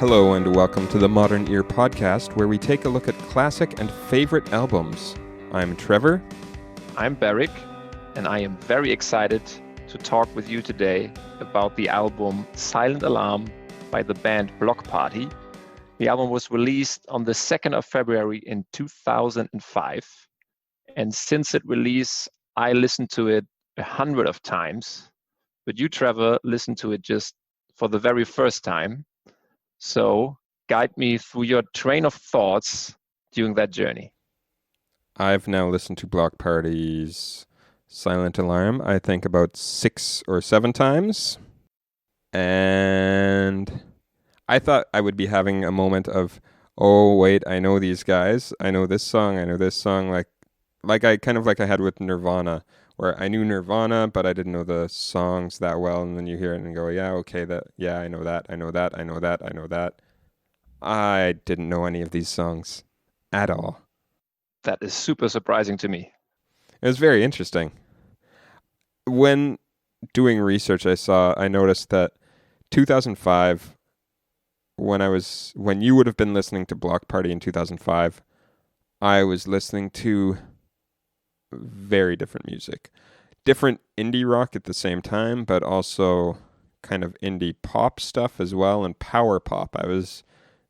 Hello and welcome to the Modern Ear podcast, where we take a look at classic and favorite albums. I'm Trevor. I'm Beric, and I am very excited to talk with you today about the album Silent Alarm by the band Bloc Party. The album was released on the 2nd of February in 2005, and since its release, I listened to it 100 of times, but you, Trevor, listened to it just for the very first time. So guide me through your train of thoughts during that journey. I've now listened to Bloc Party's Silent Alarm, I think about 6 or 7 times. And I thought I would be having a moment of, oh, wait, I know these guys. I know this song. Like I had with Nirvana, where I knew Nirvana, but I didn't know the songs that well. And then you hear it and go, I know that. I didn't know any of these songs at all. That is super surprising to me. It was very interesting. When doing research, I noticed that 2005, when you would have been listening to Bloc Party in 2005, I was listening to very different music. Different indie rock at the same time, but also kind of indie pop stuff as well, and power pop. I was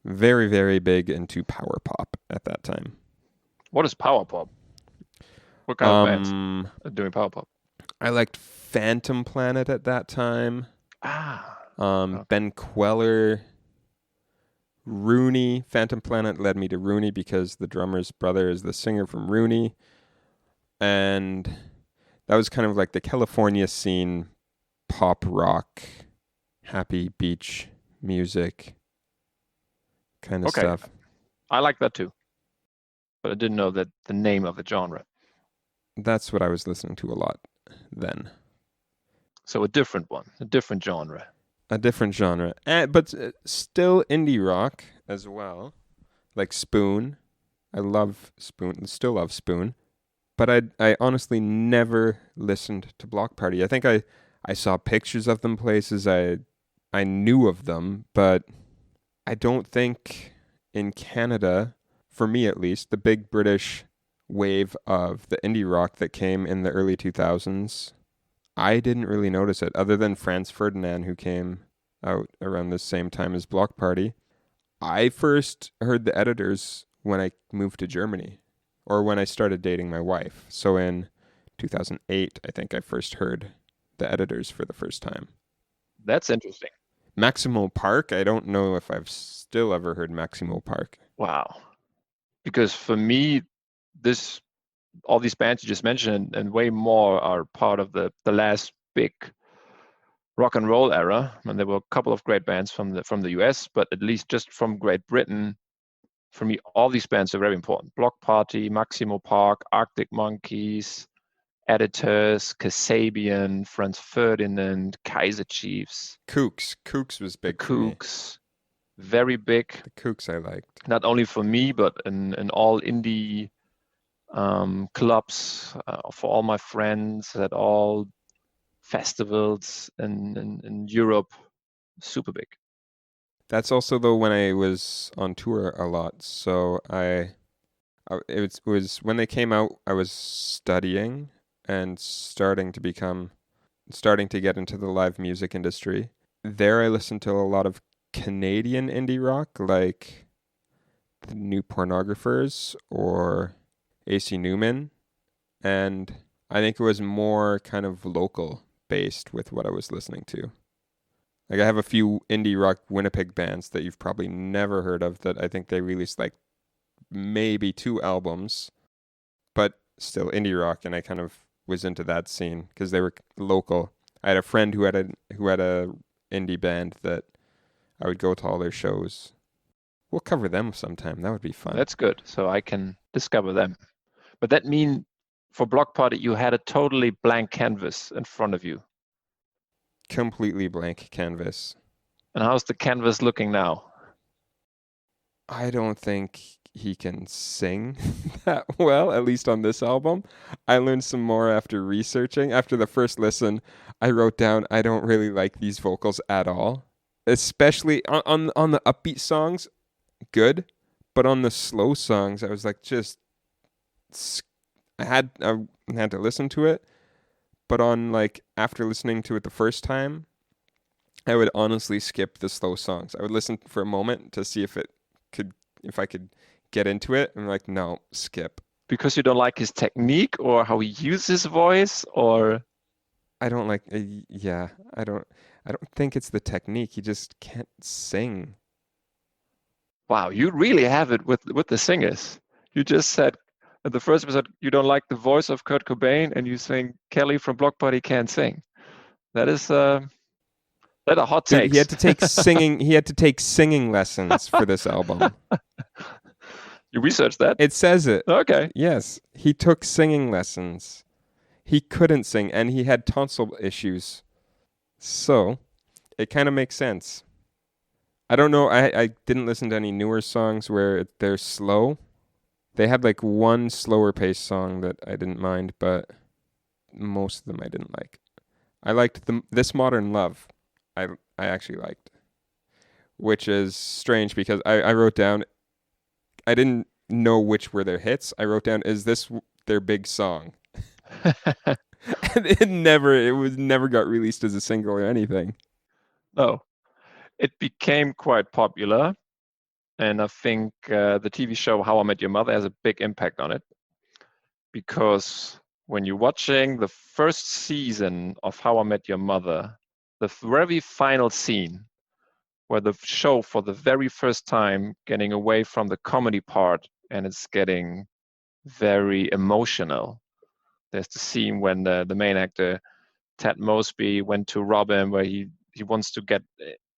very, very big into power pop at that time. What is power pop? What kind of bands are doing power pop? I liked Phantom Planet at that time. Okay. Ben Queller, Rooney. Phantom Planet led me to Rooney because the drummer's brother is the singer from Rooney. And that was kind of like the California scene, pop rock, happy beach music kind of stuff. I like that too. But I didn't know that the name of the genre. That's what I was listening to a lot then. So a different one, a different genre. A different genre, but still indie rock as well, like Spoon. I love Spoon, still love Spoon. But I honestly never listened to Bloc Party. I think I saw pictures of them places. I knew of them, but I don't think in Canada, for me at least, the big British wave of the indie rock that came in the early 2000s, I didn't really notice it, other than Franz Ferdinand, who came out around the same time as Bloc Party. I first heard the Editors when I moved to Germany, or when I started dating my wife. So in 2008, I think I first heard the Editors for the first time. That's interesting. Maximo Park, I don't know if I've still ever heard Maximo Park. Wow. Because for me, all these bands you just mentioned and way more are part of the last big rock and roll era. And there were a couple of great bands from the US, but at least just from Great Britain, for me, all these bands are very important. Bloc Party, Maximo Park, Arctic Monkeys, Editors, Kasabian, Franz Ferdinand, Kaiser Chiefs. Kooks was big. The Kooks, very big. The Kooks I liked. Not only for me, but in all indie clubs, for all my friends at all festivals in Europe. Super big. That's also though when I was on tour a lot. So it was when they came out, I was studying and starting to get into the live music industry. There I listened to a lot of Canadian indie rock, like the New Pornographers or AC Newman, and I think it was more kind of local based with what I was listening to. Like I have a few indie rock Winnipeg bands that you've probably never heard of that I think they released like maybe 2 albums, but still indie rock, and I kind of was into that scene because they were local. I had a friend who had a indie band that I would go to all their shows. We'll cover them sometime. That would be fun. That's good. So I can discover them. But that means for Bloc Party, you had a totally blank canvas in front of you. Completely blank canvas. And how's the canvas looking now? I don't think he can sing that well, at least on this album. I learned some more after researching. After the first listen, I wrote down, I don't really like these vocals at all. especially on the upbeat songs, good, but on the slow songs, I was like, just I had to listen to it, but on like after listening to it the first time, I would honestly skip the slow songs. I would listen for a moment to see could if I could get into it. I'm like, no, skip. Because you don't like his technique or how he uses his voice, or I don't like. Yeah, I don't. I don't think it's the technique. He just can't sing. wow, you really have it with the singers. You just said at the first episode you don't like the voice of Kurt Cobain, and you saying Kelly from Bloc Party can't sing. That is that are hot Dude, he takes. had to take singing. He had to take singing lessons for this album. You researched that? It says it. Okay. Yes, he took singing lessons. He couldn't sing, and he had tonsil issues. So, it kind of makes sense. I don't know. I didn't listen to any newer songs where they're slow. They had like one slower paced song that I didn't mind, but most of them I didn't like. I liked This Modern Love. I actually liked, which is strange because I wrote down, I didn't know which were their hits. I wrote down, is this their big song? And it never got released as a single or anything. No, it became quite popular, and I think the TV show How I Met Your Mother has a big impact on it, because when you're watching the first season of How I Met Your Mother, the very final scene where the show for the very first time getting away from the comedy part and it's getting very emotional. There's the scene when the main actor Ted Mosby went to rob him, where he wants to get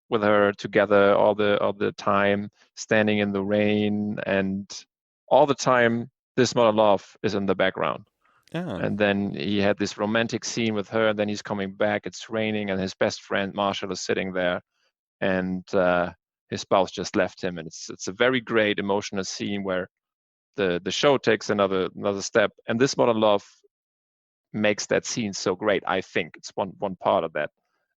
with her together all the time, standing in the rain, and all the time This Modern Love is in the background. Yeah. And then he had this romantic scene with her, and then he's coming back, it's raining, and his best friend Marshall is sitting there, and his spouse just left him. And it's a very great emotional scene where the show takes another step, and This Modern Love makes that scene so great. I think it's one part of that,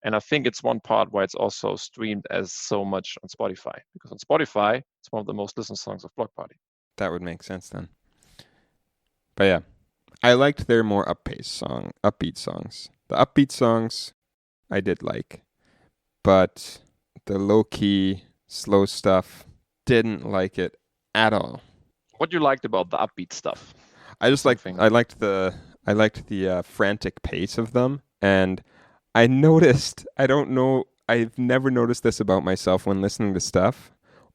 and I think it's one part why it's also streamed as so much on Spotify, because on Spotify it's one of the most listened songs of Bloc Party. That would make sense then. But yeah, I liked their more upbeat songs. The upbeat songs I did like, but the low key, slow stuff, didn't like it at all. What you liked about the upbeat stuff? I just liked Something. I liked the frantic pace of them, and I noticed, I don't know, I've never noticed this about myself when listening to stuff,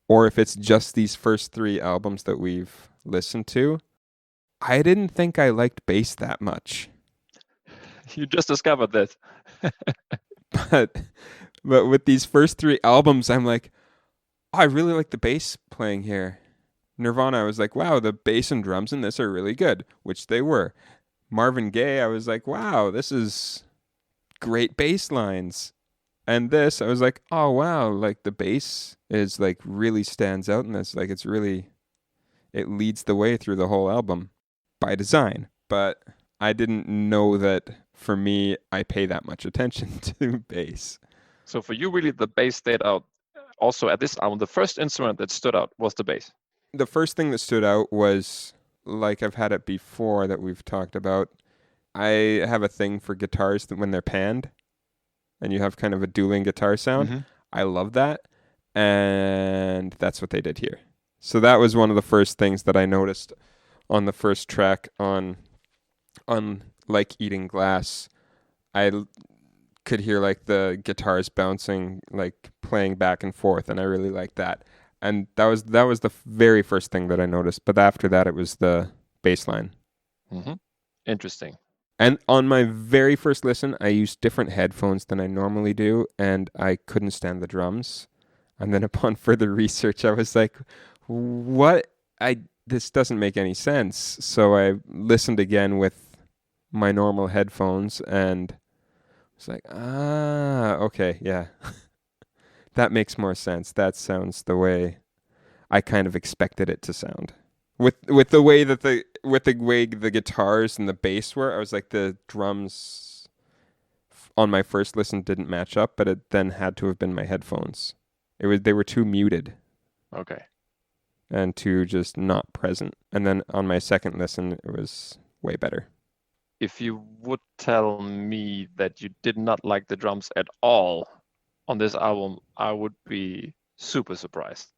or if it's just these first 3 albums that we've listened to. I didn't think I liked bass that much. You just discovered that. But with these first 3 albums, I'm like, oh, I really like the bass playing here. Nirvana, I was like, wow, the bass and drums in this are really good, which they were. Marvin Gaye, I was like, wow, this is great bass lines. And this, I was like, oh wow, like the bass is like really stands out in this. Like it leads the way through the whole album by design. But I didn't know that for me, I pay that much attention to bass. So for you, really, the bass stayed out. Also, at this album, the first instrument that stood out was the bass. The first thing that stood out was, like I've had it before that we've talked about, I have a thing for guitars that when they're panned and you have kind of a dueling guitar sound. Mm-hmm. I love that. And that's what they did here. So that was one of the first things that I noticed on the first track on Like Eating Glass. I could hear like the guitars bouncing, like playing back and forth, and I really liked that. And that was the very first thing that I noticed. But after that, it was the bass line. Mm-hmm. Interesting. And on my very first listen, I used different headphones than I normally do, and I couldn't stand the drums. And then upon further research, I was like, what? This doesn't make any sense. So I listened again with my normal headphones and was like, okay, yeah. That makes more sense. That sounds the way I kind of expected it to sound. With the way the guitars and the bass were, I was like, the drums on my first listen didn't match up, but it then had to have been my headphones. They were too muted Okay. and too just not present. And then on my second listen, it was way better. If you would tell me that you did not like the drums at all on this album, I would be super surprised.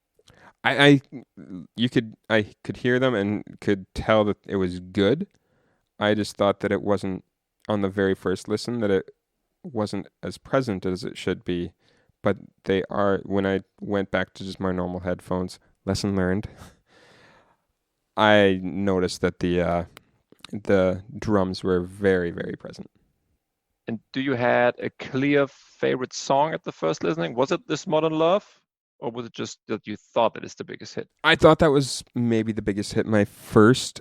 I could hear them and could tell that it was good. I just thought that it wasn't on the very first listen, that it wasn't as present as it should be. But they are, when I went back to just my normal headphones, lesson learned. I noticed that the drums were very, very present. And do you had a clear favorite song at the first listening? Was it This Modern Love? Or was it just that you thought that it's the biggest hit? I thought that was maybe the biggest hit. My first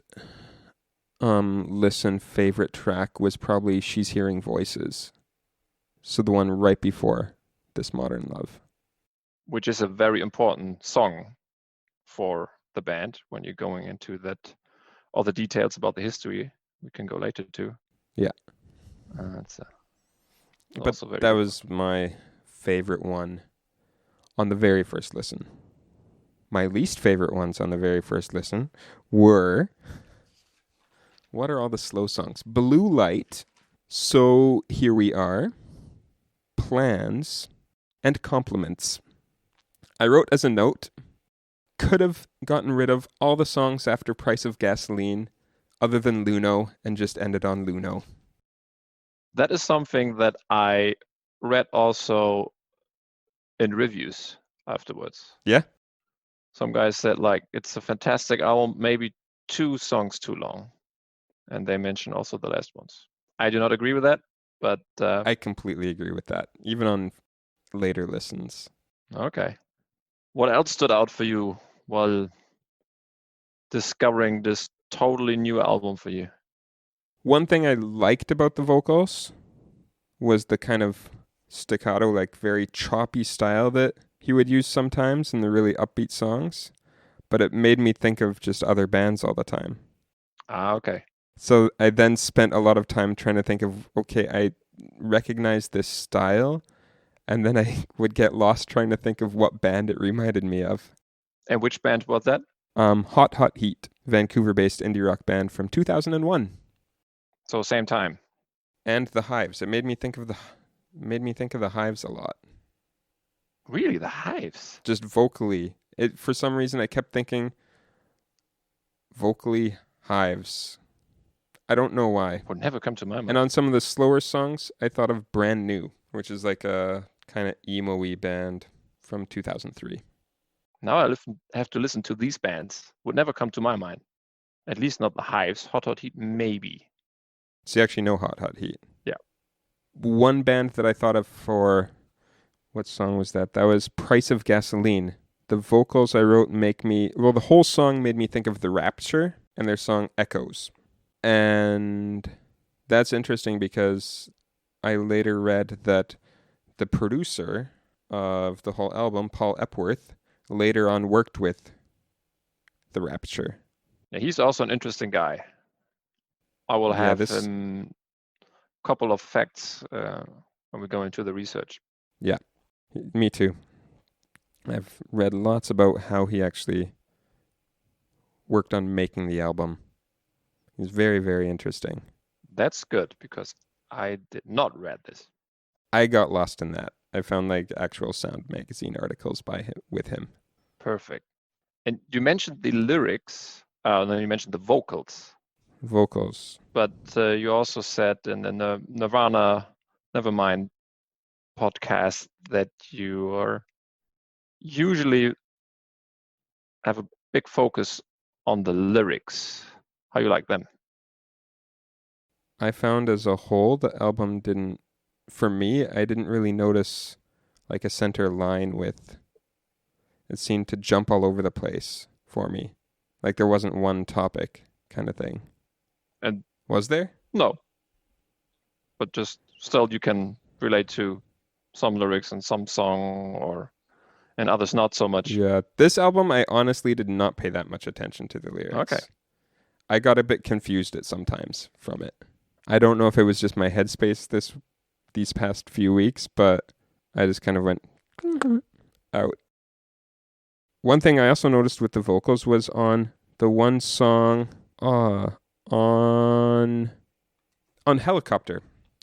listen favorite track was probably She's Hearing Voices. So the one right before This Modern Love. Which is a very important song for the band when you're going into that, all the details about the history we can go later to. Yeah. But that was my favorite one on the very first listen. My least favorite ones on the very first listen were, what are all the slow songs? Blue Light, So Here We Are, Plans, and Compliments. I wrote as a note, could have gotten rid of all the songs after Price of Gasoline other than Luno and just ended on Luno. That is something that I read also in reviews afterwards. Yeah? Some guys said like it's a fantastic album, maybe 2 songs too long. And they mentioned also the last ones. I do not agree with that, but I completely agree with that, even on later listens. Okay. What else stood out for you while discovering this totally new album for you? One thing I liked about the vocals was the kind of staccato, like very choppy style that he would use sometimes in the really upbeat songs, but it made me think of just other bands all the time. Okay. So I then spent a lot of time trying to think of, okay, I recognize this style, and then I would get lost trying to think of what band it reminded me of. And which band was that? Hot Hot Heat, Vancouver-based indie rock band from 2001. So same time. And the Hives. It made me think of the Hives a lot. Really, the Hives? Just vocally. For some reason I kept thinking vocally Hives. I don't know why. Would never come to my mind. And on some of the slower songs, I thought of Brand New, which is like a kind of emo-y band from 2003. Now I have to listen to these bands. Would never come to my mind. At least not the Hives. Hot Hot Heat, maybe. So you actually know Hot Hot Heat? Yeah. One band that I thought of for, what song was that? That was Price of Gasoline. The vocals I wrote the whole song made me think of The Rapture and their song Echoes. And that's interesting because I later read that the producer of the whole album, Paul Epworth, later on worked with The Rapture. Yeah, he's also an interesting guy. I will have a couple of facts when we go into the research. Yeah, me too. I've read lots about how he actually worked on making the album. It's very, very interesting. That's good because I did not read this. I got lost in that. I found like actual Sound magazine articles with him. Perfect. And you mentioned the lyrics, and then you mentioned the vocals. But you also said in the Nirvana Nevermind podcast that you are usually have a big focus on the lyrics. How you like them? I found as a whole, the album for me, I didn't really notice like a center line with, it seemed to jump all over the place for me. Like there wasn't one topic kind of thing. And was there? No. But just still you can relate to some lyrics in some song and others not so much. Yeah. This album, I honestly did not pay that much attention to the lyrics. Okay. I got a bit confused at sometimes from it. I don't know if it was just my headspace these past few weeks, but I just kind of went out. One thing I also noticed with the vocals was on the one song on Helicopter.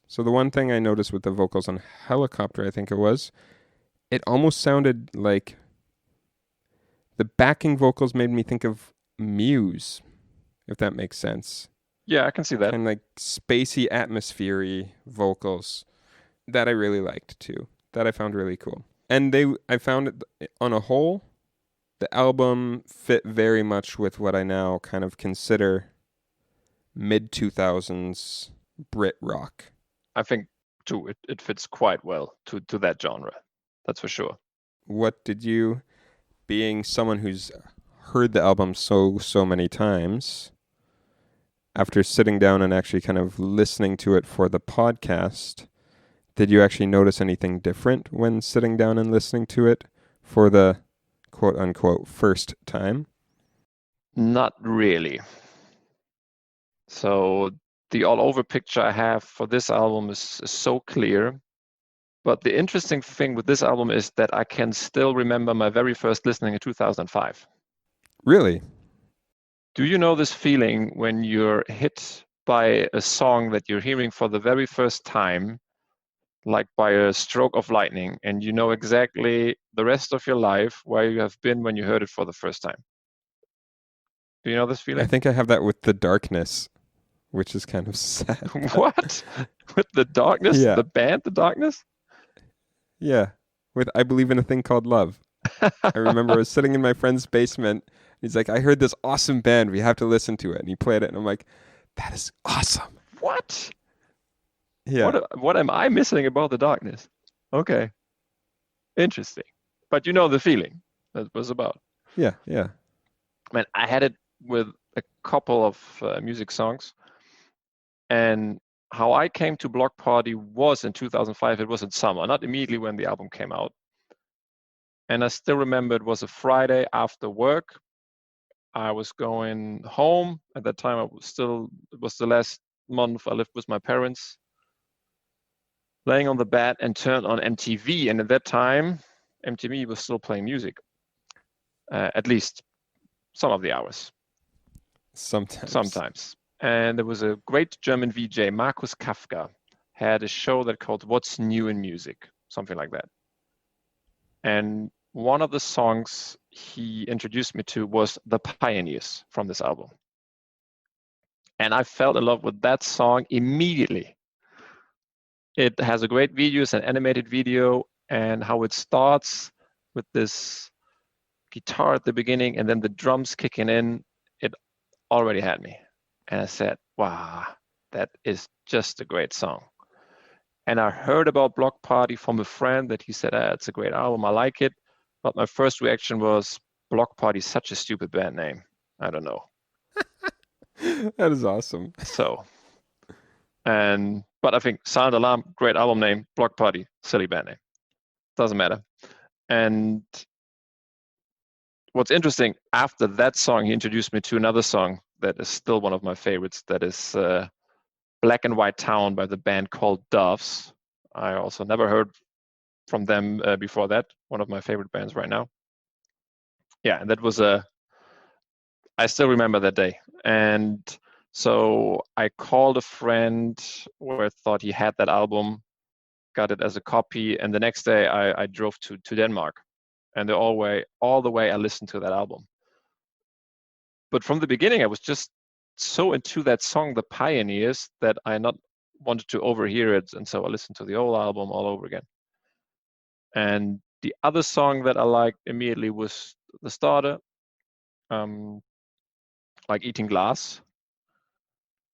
So the one thing I noticed with the vocals on Helicopter, I think it almost sounded like the backing vocals made me think of Muse, if that makes sense. Yeah, I can see that. Kind of like spacey, atmosphere-y vocals that I really liked too. That I found really cool. And I found it on a whole, the album fit very much with what I now kind of consider mid-2000s Brit rock. I think too it fits quite well to that genre. That's for sure. What did you, being someone who's heard the album so many times, after sitting down and actually kind of listening to it for the podcast, did you actually notice anything different when sitting down and listening to it for the quote unquote first time? Not really. So the all over picture I have for this album is so clear. But the interesting thing with this album is that I can still remember my very first listening in 2005. Really? Do you know this feeling when you're hit by a song that you're hearing for the very first time, like by a stroke of lightning, and you know exactly the rest of your life where you have been when you heard it for the first time? Do you know this feeling? I think I have that with The Darkness, which is kind of sad. What? With The Darkness? Yeah. The band The Darkness? Yeah. With I Believe in a Thing Called Love. I remember I was sitting in my friend's basement. He's like, I heard this awesome band. We have to listen to it. And he played it. And I'm like, that is awesome. What? Yeah. What am I missing about The Darkness? Okay. Interesting. But you know the feeling that was about. Yeah. Yeah. Man, I had it with a couple of music songs. And how I came to Bloc Party was in 2005. It was in summer, not immediately when the album came out. And I still remember it was a Friday after work. I was going home. At that time, it was the last month I lived with my parents. Laying on the bed and turned on MTV. And at that time, MTV was still playing music, at least some of the hours. Sometimes. And there was a great German VJ, Markus Kafka, had a show that called What's New in Music, something like that. And one of the songs he introduced me to was The Pioneers from this album. And I fell in love with that song immediately. It has a great video, it's an animated video, and how it starts with this guitar at the beginning and then the drums kicking in, it already had me. And I said, wow, that is just a great song. And I heard about Bloc Party from a friend that he said, it's a great album, I like it. But my first reaction was, Bloc Party is such a stupid band name. I don't know. That is awesome. So, but I think Silent Alarm, great album name. Bloc Party, silly band name. Doesn't matter. And what's interesting, after that song, he introduced me to another song that is still one of my favorites. That is Black and White Town by the band called Doves. I also never heard from them before that. One of my favorite bands right now. Yeah, and that was I still remember that day. And so I called a friend where I thought he had that album, got it as a copy, and the next day I drove to Denmark. And all the way I listened to that album. But from the beginning, I was just so into that song, The Pioneers, that I not wanted to overhear it. And so I listened to the whole album all over again. And the other song that I liked immediately was the starter, like Eating Glass.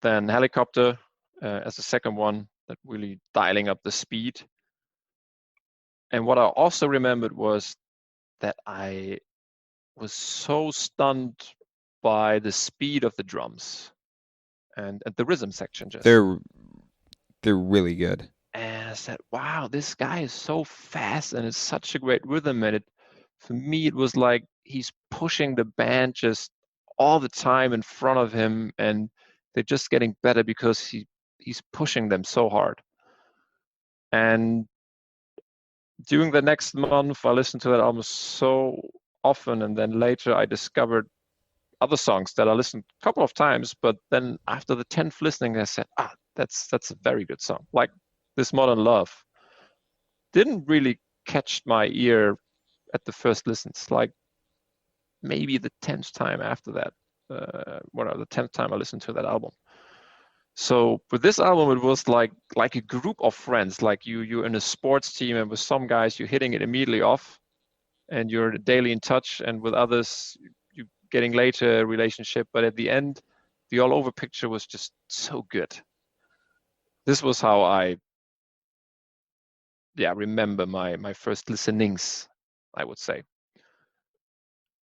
Then Helicopter as the second one, that really dialing up the speed. And what I also remembered was that I was so stunned by the speed of the drums and the rhythm section. They're really good. And I said, wow, this guy is so fast and it's such a great rhythm. And for me, it was like he's pushing the band just all the time in front of him, and they're just getting better because he's pushing them so hard. And during the next month, I listened to that album so often, and then later I discovered other songs that I listened a couple of times, but then after the 10th listening, I said, that's a very good song. Like This Modern Love didn't really catch my ear at the first listens, like maybe the 10th time after that, the 10th time I listened to that album. So with this album, it was like a group of friends, like you're in a sports team, and with some guys you're hitting it immediately off, and you're daily in touch, and with others you getting later a relationship. But at the end, the all over picture was just so good. This was how I remember my first listenings, I would say.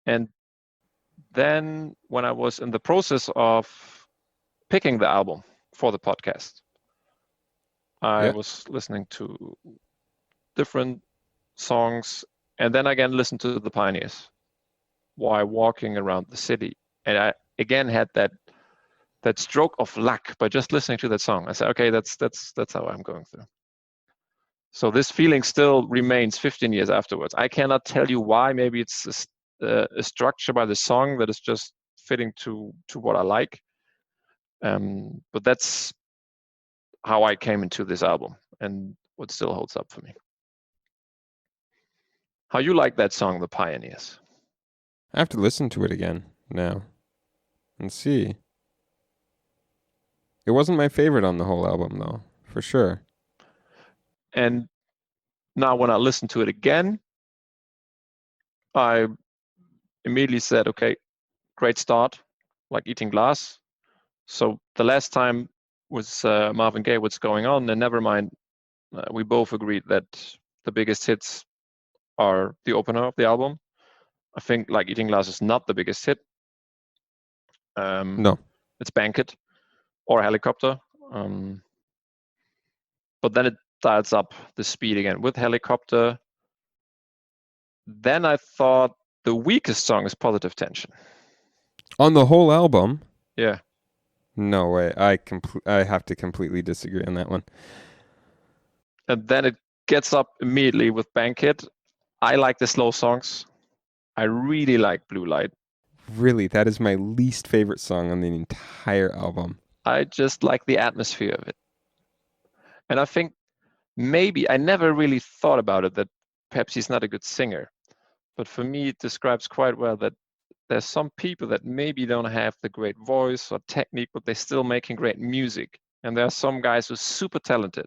And then when I was in the process of picking the album for the podcast, I was listening to different songs, and then again listened to the Pioneers while walking around the city. And I again had that stroke of luck by just listening to that song. I said, okay, that's how I'm going through. So this feeling still remains 15 years afterwards. I cannot tell you why. Maybe it's a structure by the song that is just fitting to what I like. But that's how I came into this album, and what still holds up for me. How you like that song, The Pioneers? I have to listen to it again now and see. It wasn't my favorite on the whole album, though, for sure. And now when I listened to it again, I immediately said, okay, great start, like eating glass. So the last time was Marvin Gaye, What's Going On, and never mind, we both agreed that the biggest hits are the opener of the album. I think Like Eating Glass is not the biggest hit. No. It's Banquet or Helicopter. But then it dials up the speed again with Helicopter. Then I thought the weakest song is Positive Tension. On the whole album? Yeah. No way. I have to completely disagree on that one. And then it gets up immediately with Banquet. I like the slow songs. I really like Blue Light. Really, that is my least favorite song on the entire album. I just like the atmosphere of it. And I think maybe, I never really thought about it, that perhaps he's not a good singer. But for me, it describes quite well that there's some people that maybe don't have the great voice or technique, but they're still making great music. And there are some guys who are super talented,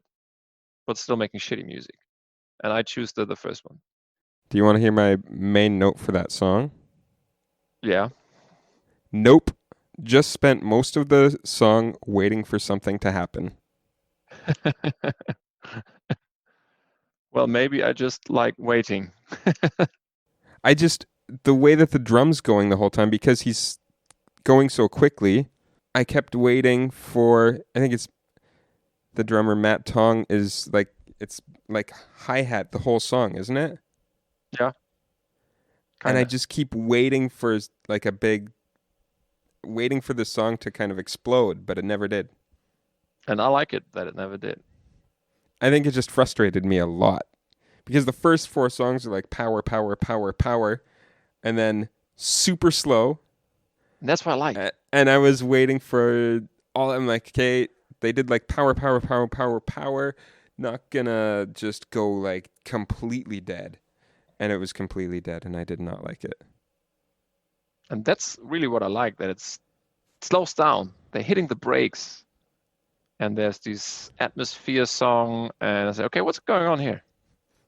but still making shitty music. And I choose the first one. Do you want to hear my main note for that song? Yeah. Nope. Just spent most of the song waiting for something to happen. Well, maybe I just like waiting. The way that the drum's going the whole time, because he's going so quickly, I kept waiting for, I think it's the drummer Matt Tong is like, it's like hi-hat the whole song, isn't it? Yeah. Kinda. And I just keep waiting for waiting for the song to kind of explode, but it never did. And I like it that it never did. I think it just frustrated me a lot. Because the first 4 songs are like power, power, power, power, and then super slow. And that's what I like. And I was waiting for I'm like, okay, they did like power, power, power, power, power. Not gonna just go like completely dead. And it was completely dead, and I did not like it. And that's really what I like, that it slows down. They're hitting the brakes. And there's this atmosphere song, and I say, okay, what's going on here?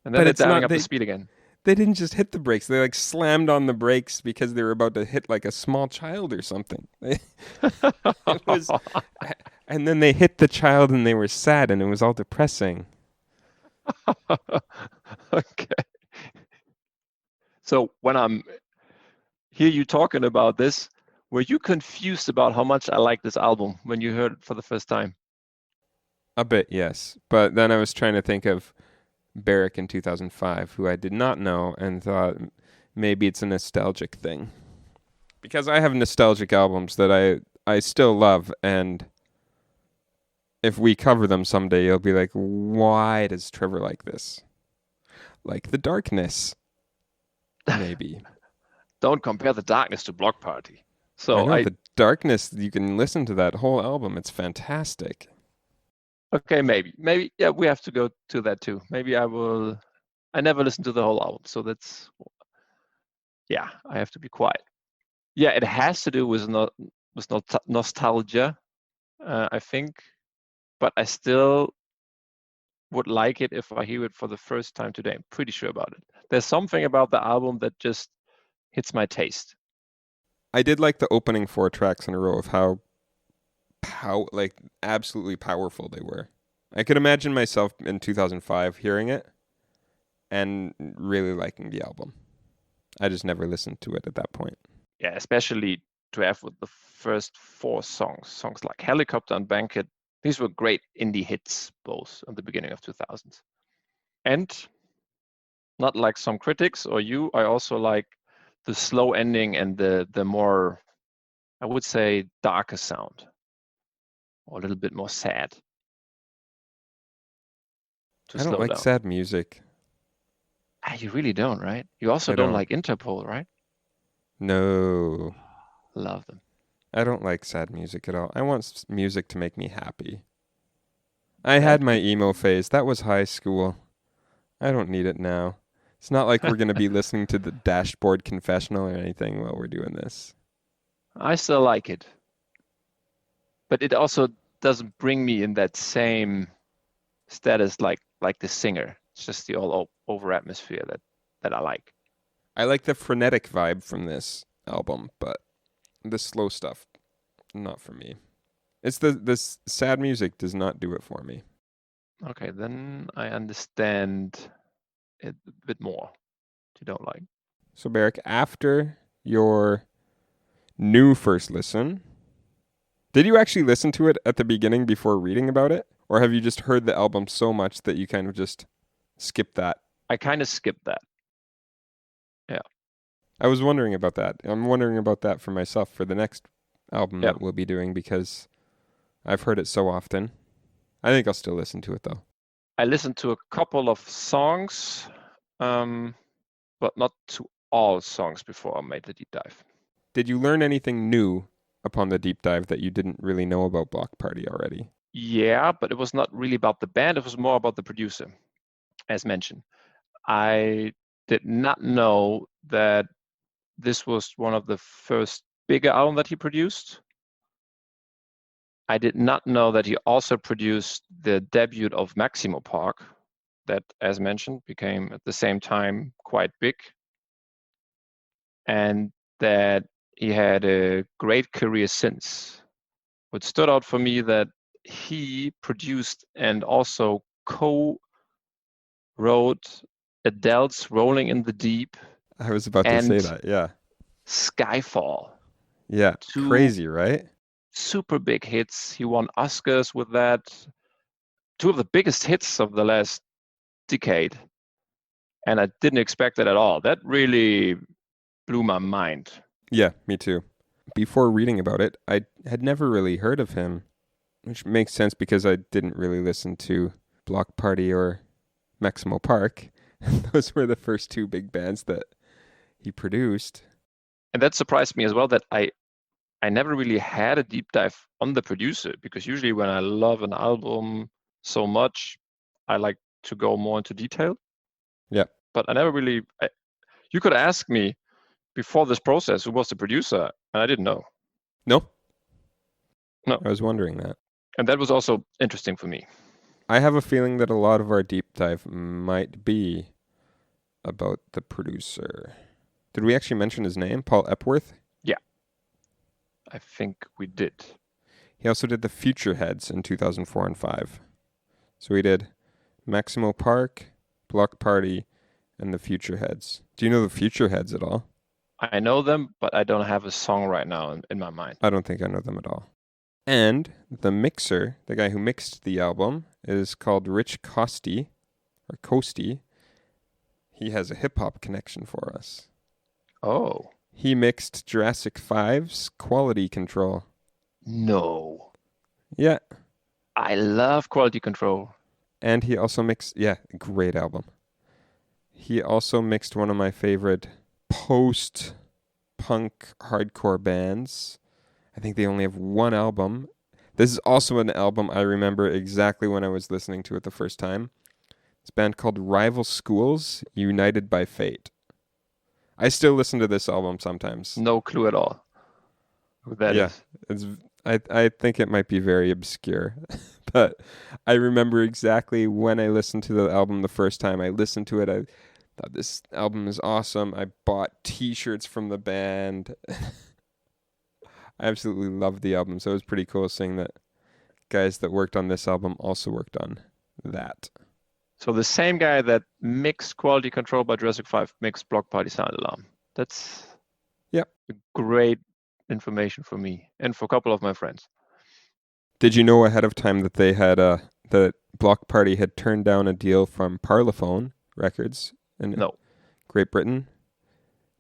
And then they're dialing up the speed again. They didn't just hit the brakes. They like slammed on the brakes because they were about to hit like a small child or something. And then they hit the child and they were sad, and it was all depressing. Okay. So when I'm hear you talking about this, were you confused about how much I like this album when you heard it for the first time? A bit, yes. But then I was trying to think of Beric in 2005, who I did not know, and thought maybe it's a nostalgic thing. Because I have nostalgic albums that I still love, and if we cover them someday, you'll be like, why does Trevor like this? Like the darkness, maybe. Don't compare the darkness to Bloc Party. I So know I the darkness, you can listen to that whole album. It's fantastic. okay, maybe yeah, we have to go to that too. Maybe I will. I never listened to the whole album, so that's yeah. I have to be quiet. Yeah, it has to do with nostalgia, I think, but I still would like it if I hear it for the first time today. I'm pretty sure about it. There's something about the album that just hits my taste. I did like the opening 4 tracks in a row of how like absolutely powerful they were. I could imagine myself in 2005 hearing it and really liking the album. I just never listened to it at that point. Yeah, especially to have with the first 4 songs like Helicopter and Banquet. These were great indie hits, both at the beginning of 2000s. And not like some critics or you, I also like the slow ending and the more, I would say, darker sound, or a little bit more sad to I don't slow like down. sad music. Ah, you really don't, right? You also I don't don't. like Interpol, right? No. Love them. I don't like sad music at all. I want music to make me happy. I had Sad my music. emo phase. That was high school. I don't need it now. It's not like we're going to be listening to the Dashboard Confessional or anything while we're doing this. I still like it, but it also doesn't bring me in that same status like the singer. It's just the all over atmosphere that I like. I like the frenetic vibe from this album, but the slow stuff, not for me. It's the this sad music does not do it for me. Okay, then I understand it a bit more. You don't like. So Beric, after your new first listen, did you actually listen to it at the beginning before reading about it? Or have you just heard the album so much that you kind of just skipped that? I kind of skipped that. Yeah. I was wondering about that. I'm wondering about that for myself for the next album Yeah. that we'll be doing because I've heard it so often. I think I'll still listen to it though. I listened to a couple of songs, but not to all songs before I made the deep dive. Did you learn anything new upon the deep dive that you didn't really know about Bloc Party already? Yeah, but it was not really about the band. It was more about the producer, as mentioned. I did not know that this was one of the first bigger album that he produced. I did not know that he also produced the debut of Maximo Park, that, as mentioned, became at the same time quite big, and that he had a great career since. What stood out for me that he produced and also co-wrote Adele's Rolling in the Deep I was about to say and that. Yeah. Skyfall. Yeah. Two Crazy, right? super big hits. He won Oscars with that. Two of the biggest hits of the last decade. And I didn't expect it at all. That really blew my mind. Yeah, me too. Before reading about it, I had never really heard of him, which makes sense because I didn't really listen to Bloc Party or Maximo Park. Those were the first 2 big bands that he produced. And that surprised me as well that I never really had a deep dive on the producer, because usually when I love an album so much, I like to go more into detail. Yeah. But I never really, you could ask me before this process who was the producer, and I didn't know. No, No. I was wondering that. And that was also interesting for me. I have a feeling that a lot of our deep dive might be about the producer. Did we actually mention his name? Paul Epworth? Yeah, I think we did. He also did the Future Heads in 2004 and 5. So he did Maximo Park, Bloc Party, and the Future Heads. Do you know the Future Heads at all? I know them, but I don't have a song right now in my mind. I don't think I know them at all. And the mixer, the guy who mixed the album, is called Rich Costy, or Coasty. He has a hip hop connection for us. Oh. He mixed Jurassic 5's Quality Control. No. Yeah. I love Quality Control. And he also mixed, yeah, great album. He also mixed one of my favorite post-punk hardcore bands. I think they only have one album. This is also an album I remember exactly when I was listening to it the first time. It's a band called Rival Schools, United by Fate. I still listen to this album sometimes. No clue at all who that Yeah, is. it's I think it might be very obscure, but I remember exactly when I listened to the album the first time. I listened to it. I thought this album is awesome. I bought T-shirts from the band. I absolutely loved the album, so it was pretty cool seeing that guys that worked on this album also worked on that. So the same guy that mixed Quality Control by Jurassic 5 mixed Bloc Party Silent Alarm. That's Yep. great information for me and for a couple of my friends. Did you know ahead of time that they had that Bloc Party had turned down a deal from Parlophone Records in No. Great Britain?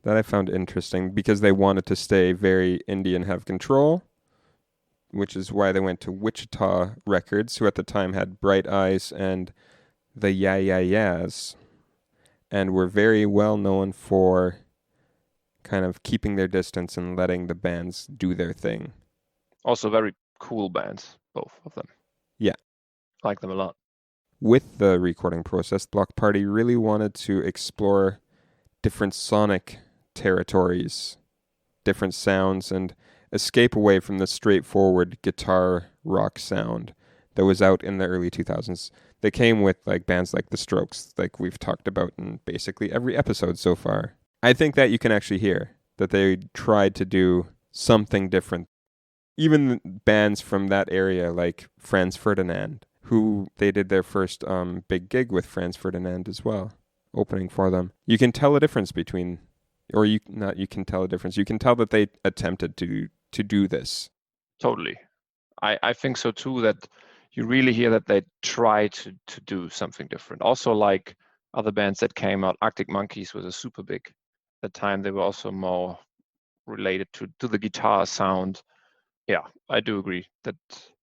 That I found interesting because they wanted to stay very indie and have control, which is why they went to Wichita Records, who at the time had Bright Eyes and the Yeah Yeah Yeahs, and were very well known for kind of keeping their distance and letting the bands do their thing. Also very cool bands, both of them. Yeah. Like them a lot. With the recording process, Bloc Party really wanted to explore different sonic territories, different sounds, and escape away from the straightforward guitar rock sound that was out in the early 2000s. They came with like bands like The Strokes, like we've talked about in basically every episode so far. I think that you can actually hear that they tried to do something different. Even bands from that area like Franz Ferdinand, who they did their first big gig with Franz Ferdinand as well, opening for them. You can tell a difference between, or you can tell a difference. You can tell that they attempted to do this. Totally. I think so too, that you really hear that they try to do something different. Also like other bands that came out, Arctic Monkeys was a super big at the time. They were also more related to the guitar sound. Yeah, I do agree that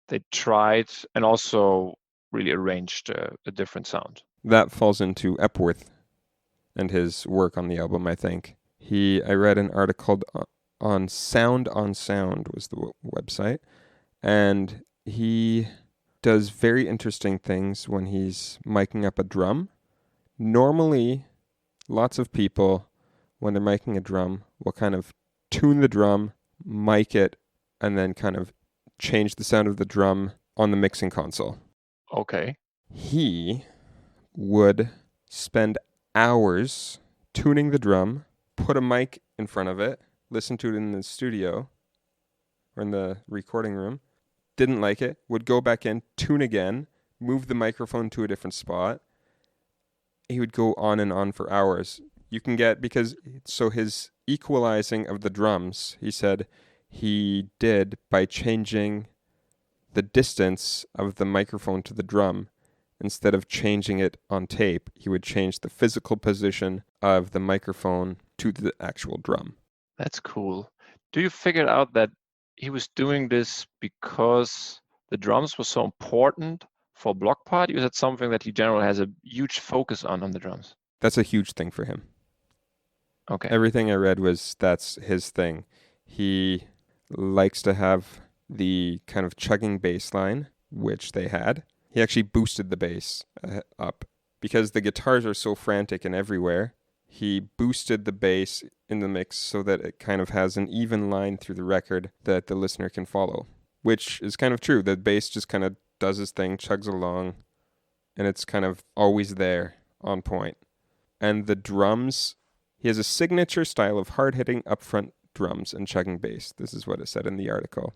they tried and also really arranged a different sound. That falls into Epworth and his work on the album, I think. I read an article on Sound on Sound was the website, and he does very interesting things when he's miking up a drum. Normally, lots of people, when they're miking a drum, will kind of tune the drum, mic it, and then kind of change the sound of the drum on the mixing console. Okay. He would spend hours tuning the drum, put a mic in front of it, listen to it in the studio or in the recording room, didn't like it, would go back in, tune again, move the microphone to a different spot. He would go on and on for hours. You can get, so his equalizing of the drums, he said he did by changing the distance of the microphone to the drum. Instead of changing it on tape, he would change the physical position of the microphone to the actual drum. That's cool. Do you figure out that he was doing this because the drums were so important for Bloc Party, or is that something that he generally has a huge focus on the drums? That's a huge thing for him. Okay. Everything I read was that's his thing. He likes to have the kind of chugging bass line, which they had. He actually boosted the bass up because the guitars are so frantic and everywhere. He boosted the bass in the mix so that it kind of has an even line through the record that the listener can follow, which is kind of true. The bass just kind of does his thing, chugs along, and it's kind of always there on point. And the drums, he has a signature style of hard-hitting upfront drums and chugging bass. This is what it said in the article.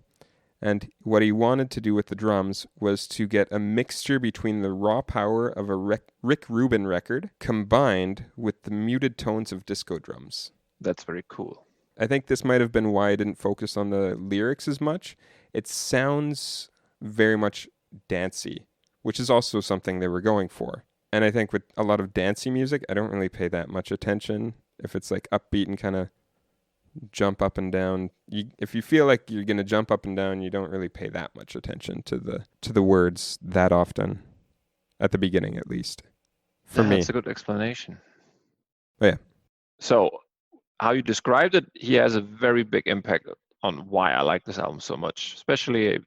And what he wanted to do with the drums was to get a mixture between the raw power of a Rick Rubin record combined with the muted tones of disco drums. That's very cool. I think this might have been why I didn't focus on the lyrics as much. It sounds very much dancey, which is also something they were going for. And I think with a lot of dancey music, I don't really pay that much attention if it's like upbeat and kind of jump up and down. If you feel like you're gonna jump up and down, you don't really pay that much attention to the words that often, at the beginning at least. For me, That's a good explanation. Oh, yeah. So, how you described it, he has a very big impact on why I like this album so much, especially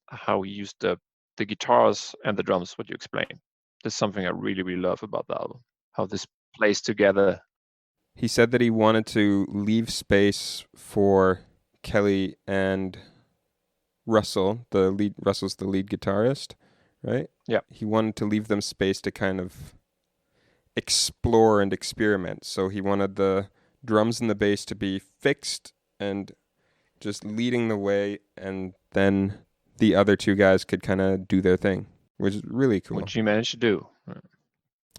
how he used the guitars and the drums. What you explained, this is something I really really love about the album. How this plays together. He said that he wanted to leave space for Kelly and Russell. Russell's the lead guitarist, right? Yeah. He wanted to leave them space to kind of explore and experiment. So he wanted the drums and the bass to be fixed and just leading the way, and then the other two guys could kind of do their thing, which is really cool. Which you managed to do.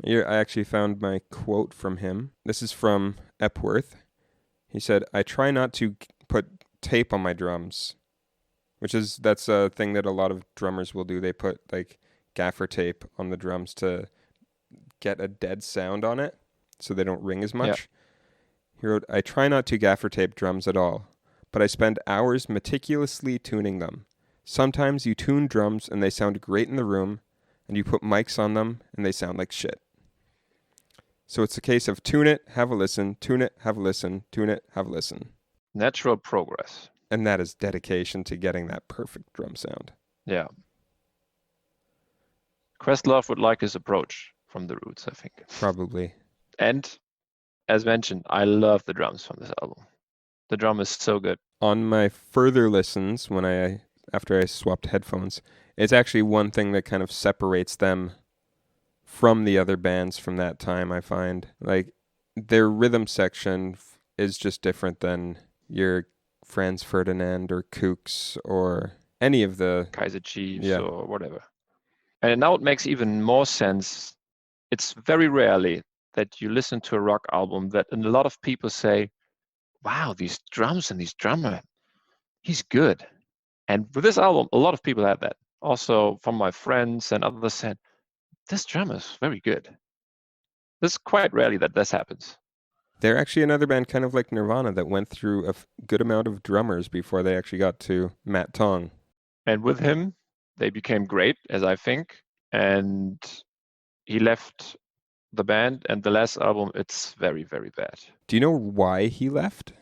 Here, I actually found my quote from him. This is from Epworth. He said, "I try not to put tape on my drums," that's a thing that a lot of drummers will do. They put like gaffer tape on the drums to get a dead sound on it so they don't ring as much. Yeah. He wrote, "I try not to gaffer tape drums at all, but I spend hours meticulously tuning them. Sometimes you tune drums and they sound great in the room, and you put mics on them and they sound like shit. So it's a case of tune it, have a listen, tune it, have a listen, tune it, have a listen." Natural progress. And that is dedication to getting that perfect drum sound. Yeah. Questlove would like his approach from the roots, I think. Probably. And as mentioned, I love the drums from this album. The drum is so good. On my further listens, after I swapped headphones, it's actually one thing that kind of separates them from the other bands from that time, I find. Like, their rhythm section is just different than your Franz Ferdinand or Kooks or any of the Kaiser Chiefs or whatever. And now it makes even more sense. It's very rarely that you listen to a rock album that a lot of people say, wow, these drums and these drummer, he's good. And with this album, a lot of people had that. Also from my friends and others said, this drummer is very good. This is quite rarely that this happens. They're actually another band kind of like Nirvana that went through a good amount of drummers before they actually got to Matt Tong. And with him, they became great, as I think. And he left the band, and the last album, it's very, very bad. Do you know why he left?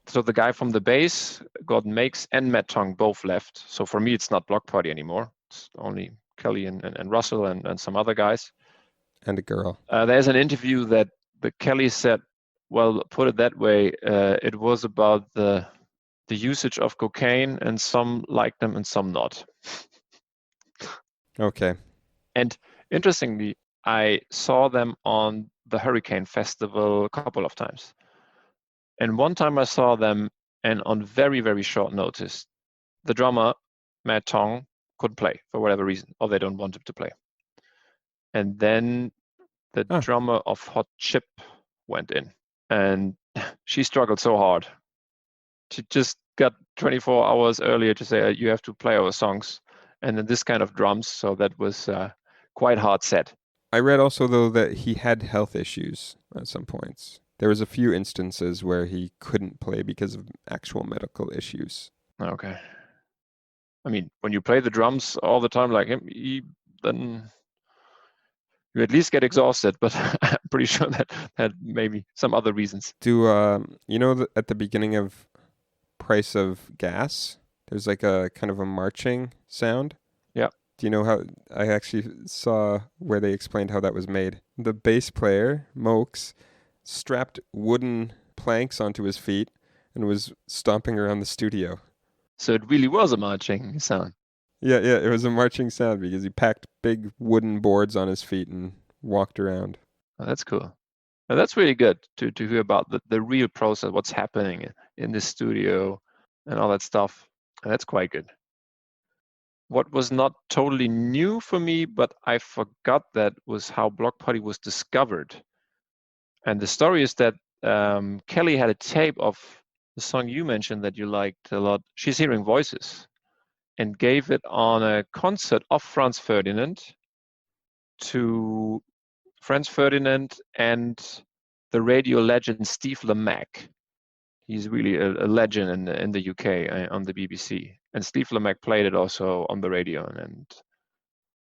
So the guy from the bass, Gordon Makes, and Matt Tong both left. So for me, it's not Bloc Party anymore. It's only Kelly and Russell and some other guys. And a girl. There's an interview that the Kelly said, well, put it that way, it was about the usage of cocaine, and some liked them and some not. Okay. And interestingly, I saw them on the Hurricane Festival a couple of times. And one time I saw them, and on very, very short notice, the drummer, Matt Tong, couldn't play for whatever reason, or they don't want him to play. And then the drummer of Hot Chip went in, and she struggled so hard. She just got 24 hours earlier to say, you have to play our songs. And then this kind of drums, so that was quite hard set. I read also, though, that he had health issues at some points. There was a few instances where he couldn't play because of actual medical issues. Okay. I mean, when you play the drums all the time like him, then you at least get exhausted, but I'm pretty sure that had maybe some other reasons. At the beginning of Price of Gas, there's like a kind of a marching sound? Yeah. Do you know how? I actually saw where they explained how that was made. The bass player, Mokes, strapped wooden planks onto his feet and was stomping around the studio. So it really was a marching sound. Yeah, it was a marching sound because he packed big wooden boards on his feet and walked around. Oh, that's cool. Well, that's really good to hear about the real process, what's happening in the studio and all that stuff. And that's quite good. What was not totally new for me, but I forgot that, was how Bloc Party was discovered. And the story is that Kelly had a tape of the song you mentioned that you liked a lot, She's Hearing Voices, and gave it on a concert of Franz Ferdinand to Franz Ferdinand and the radio legend Steve Lamacq. He's really a legend in the UK on the BBC. And Steve Lamacq played it also on the radio, and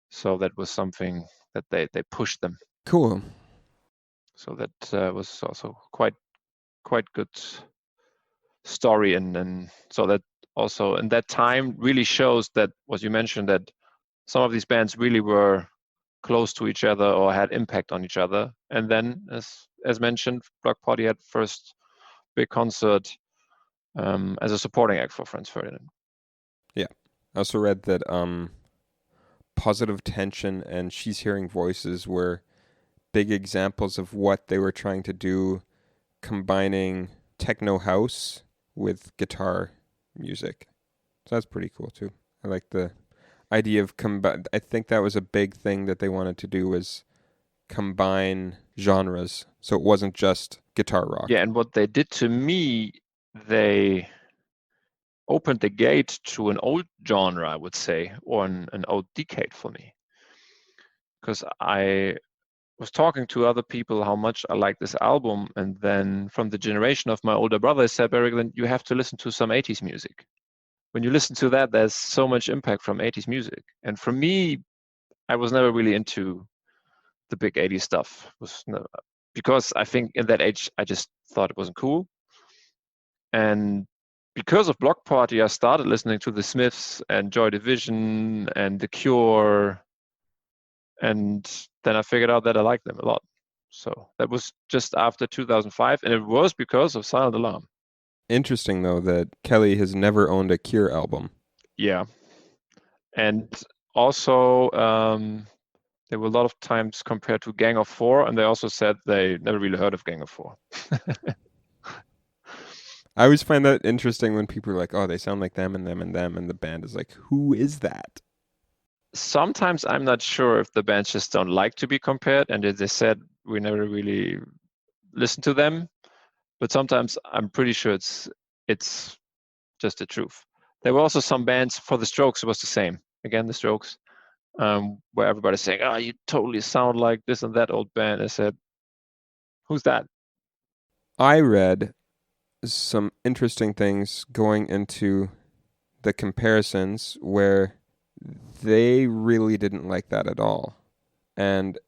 so that was something that they pushed them. Cool. So that was also quite good story, and so that also in that time really shows that what you mentioned, that some of these bands really were close to each other or had impact on each other. And then, as mentioned, Bloc Party had first big concert as a supporting act for Franz Ferdinand. Yeah. I also read that Positive Tension and She's Hearing Voices were big examples of what they were trying to do, combining techno house with guitar music. So that's pretty cool too. I like the idea of I think that was a big thing that they wanted to do, was combine genres, so it wasn't just guitar rock. Yeah, and what they did to me, they opened the gate to an old genre, I would say, or an old decade for me. Because I was talking to other people how much I like this album, and then from the generation of my older brother, I said, Beric, then you have to listen to some 80s music. When you listen to that, there's so much impact from 80s music. And for me, I was never really into the big 80s stuff. Because I think in that age, I just thought it wasn't cool. And because of Bloc Party, I started listening to the Smiths and Joy Division and The Cure. And then I figured out that I liked them a lot. So that was just after 2005. And it was because of Silent Alarm. Interesting, though, that Kelly has never owned a Cure album. Yeah. And also, there were a lot of times compared to Gang of Four, and they also said they never really heard of Gang of Four. I always find that interesting when people are like, oh, they sound like them and them and them, and the band is like, who is that? Sometimes I'm not sure if the bands just don't like to be compared, and as they said, we never really listened to them. But sometimes I'm pretty sure it's just the truth. There were also some bands, for the Strokes, it was the same. Again, the Strokes, where everybody's saying, oh, you totally sound like this and that old band. I said, who's that? I read some interesting things going into the comparisons where they really didn't like that at all. And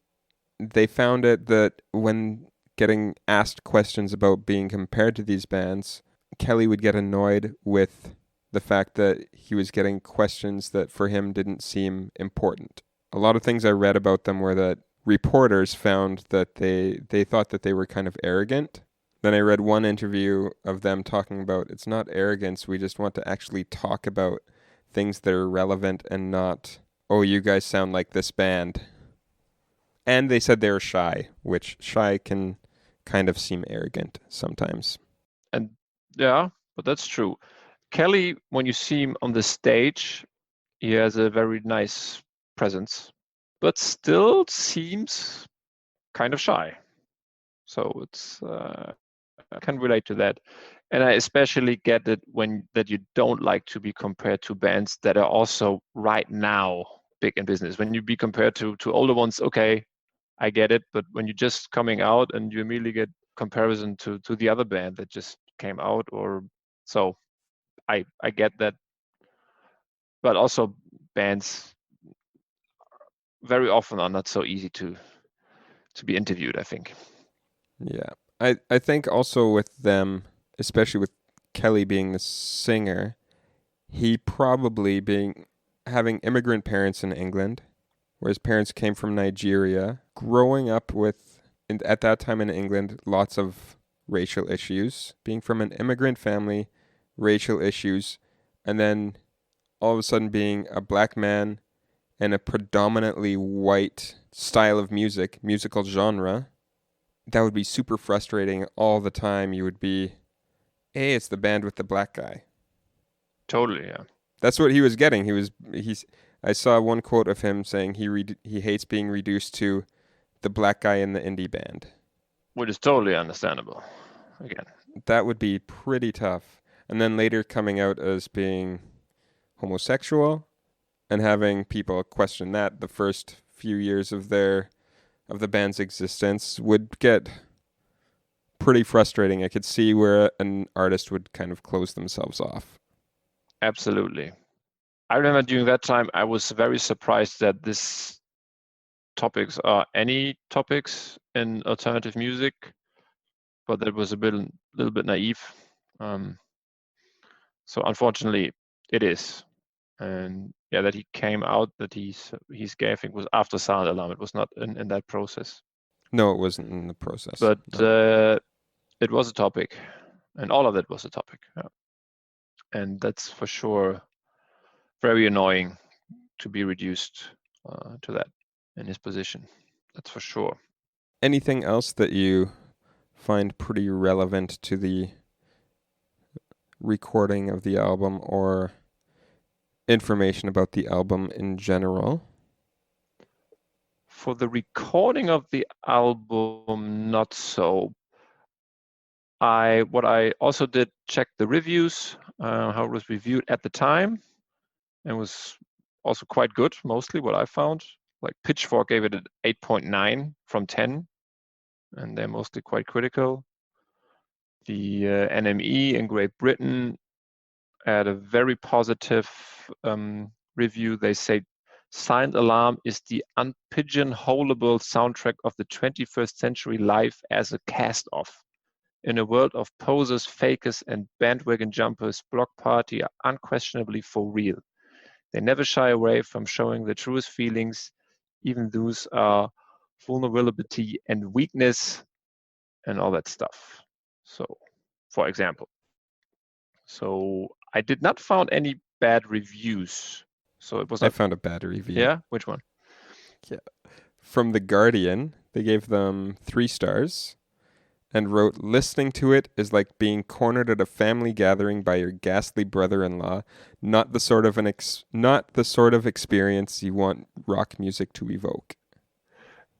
they found it that when getting asked questions about being compared to these bands, Kelly would get annoyed with the fact that he was getting questions that for him didn't seem important. A lot of things I read about them were that reporters found that they thought that they were kind of arrogant. Then I read one interview of them talking about, it's not arrogance, we just want to actually talk about things that are relevant and not, oh, you guys sound like this band. And they said they were shy, which shy can kind of seem arrogant sometimes. And yeah, but that's true. Kelly, when you see him on the stage, he has a very nice presence, but still seems kind of shy. So it's I can relate to that, and I especially get it when that you don't like to be compared to bands that are also right now big in business. When you be compared to older ones, okay, I get it. But when you're just coming out and you immediately get comparison to the other band that just came out, or so I get that. But also bands very often are not so easy to be interviewed, I think. Yeah. I think also with them, especially with Kelly being the singer, he probably being having immigrant parents in England, where his parents came from Nigeria, growing up with, at that time in England, lots of racial issues, being from an immigrant family, racial issues, and then all of a sudden being a black man in a predominantly white style of music, musical genre. That would be super frustrating all the time. You would be, hey, it's the band with the black guy. Totally, yeah. That's what he was getting. He's. I saw one quote of him saying he hates being reduced to the black guy in the indie band. Which is totally understandable. Again, That would be pretty tough. And then later coming out as being homosexual and having people question that the first few years of the band's existence would get pretty frustrating. I could see where an artist would kind of close themselves off. Absolutely. I remember during that time, I was very surprised that this topics are any topics in alternative music, but that was a little bit naive. So unfortunately, it is. And yeah, that he came out that he's gay, I think was after Silent Alarm. It was not in that process. No, it wasn't in the process. But no. It was a topic, and all of it was a topic. Yeah. And that's for sure very annoying to be reduced to that in his position. That's for sure. Anything else that you find pretty relevant to the recording of the album or information about the album in general? For the recording of the album, not so. What I also did check the reviews, how it was reviewed at the time, and was also quite good, mostly what I found. Like Pitchfork gave it an 8.9 from 10, and they're mostly quite critical. The NME in Great Britain had a very positive review. They say Silent Alarm is the unpigeonholable soundtrack of the 21st century live as a cast-off. In a world of posers, fakers, and bandwagon jumpers, Bloc Party are unquestionably for real. They never shy away from showing the truest feelings, even those are vulnerability and weakness and all that stuff. So, for example. So I did not found any bad reviews. So it was not. I found a bad review. Yeah? Which one? Yeah. From The Guardian, they gave them 3 stars and wrote, listening to it is like being cornered at a family gathering by your ghastly brother-in-law, not the sort of experience you want rock music to evoke.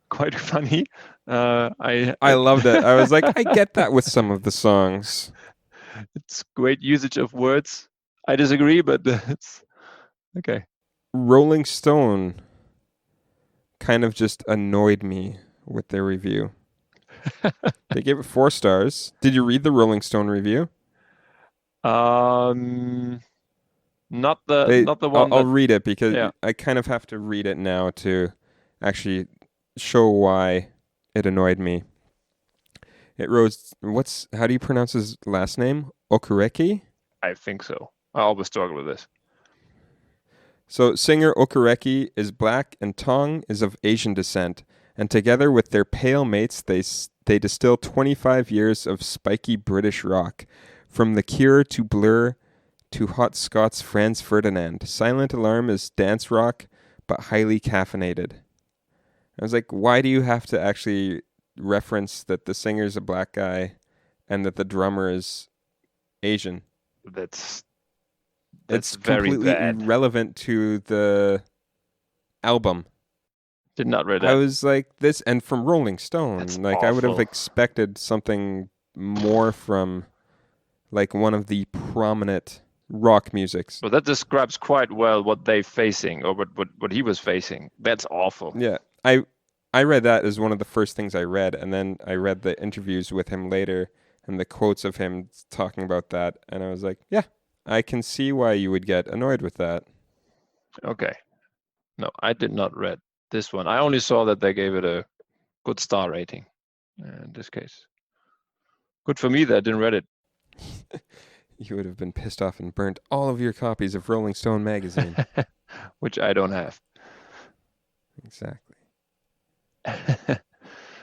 Quite funny. I loved it. I was like, I get that with some of the songs. It's great usage of words. I disagree, but it's okay. Rolling Stone kind of just annoyed me with their review. They gave it 4 stars. Did you read the Rolling Stone review? Not the one. I'll read it because I kind of have to read it now to actually show why it annoyed me. It wrote, how do you pronounce his last name? Okereke? I think so. I always struggle with this. So singer Okereke is black and Tong is of Asian descent, and together with their pale mates, they distill 25 years of spiky British rock, from The Cure to Blur to Hot Scott's Franz Ferdinand. Silent Alarm is dance rock, but highly caffeinated. I was like, why do you have to actually reference that the singer's a black guy and that the drummer is Asian? That's very completely bad. irrelevant to the album. Did not read that. I was like, this, and from Rolling Stone, That's like awful. I would have expected something more from like one of the prominent rock musics. Well, that describes quite well what they're facing, or what he was facing. That's awful. Yeah, I read that as one of the first things I read, and then I read the interviews with him later and the quotes of him talking about that, and I was like, yeah, I can see why you would get annoyed with that. Okay. No, I did not read this one. I only saw that they gave it a good star rating in this case. Good for me that I didn't read it. You would have been pissed off and burnt all of your copies of Rolling Stone magazine. Which I don't have. Exactly.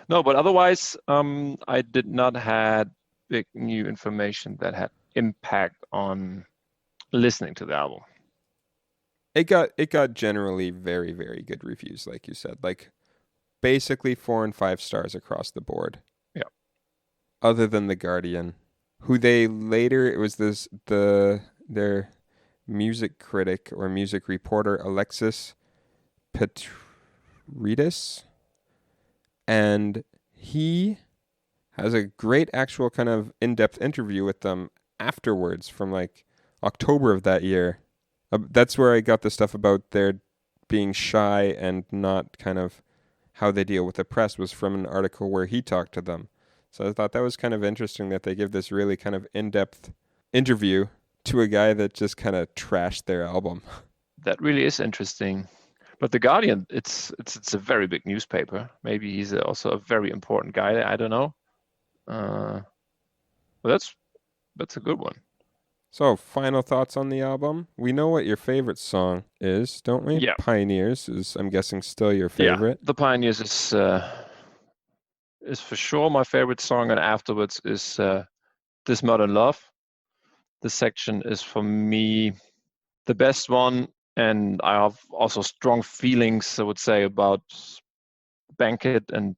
No, but otherwise, I did not had big new information that had impact on listening to the album. It got generally very, very good reviews, like you said. Like basically 4 and 5 stars across the board. Yeah. Other than The Guardian, who they later, it was their music critic or music reporter Alexis Petridis, and he has a great actual kind of in-depth interview with them afterwards from like October of that year. That's where I got the stuff about their being shy and not kind of how they deal with the press, was from an article where he talked to them. So I thought that was kind of interesting that they give this really kind of in-depth interview to a guy that just kind of trashed their album. That really is interesting. But the Guardian, it's a very big newspaper. Maybe he's also a very important guy. I don't know. But that's a good one. So, final thoughts on the album. We know what your favorite song is, don't we? Yeah, Pioneers is, I'm guessing, still your yeah. favorite. The Pioneers is for sure my favorite song, and afterwards is This Modern Love. This section is for me the best one, and I have also strong feelings, I would say, about Banquet and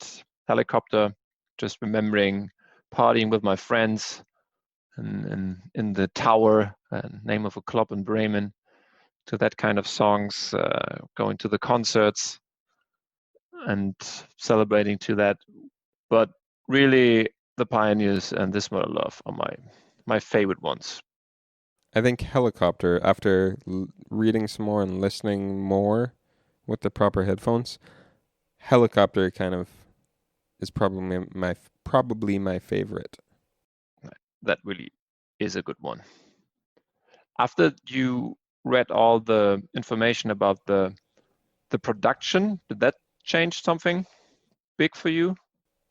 Helicopter. Just remembering partying with my friends and in the tower, name of a club in Bremen, to that kind of songs, going to the concerts and celebrating to that. But really, the Pioneers and This Modern Love are my favorite ones. I think Helicopter, after reading some more and listening more with the proper headphones, Helicopter kind of is probably my favorite. That really is a good one. After you read all the information about the production, did that change something big for you?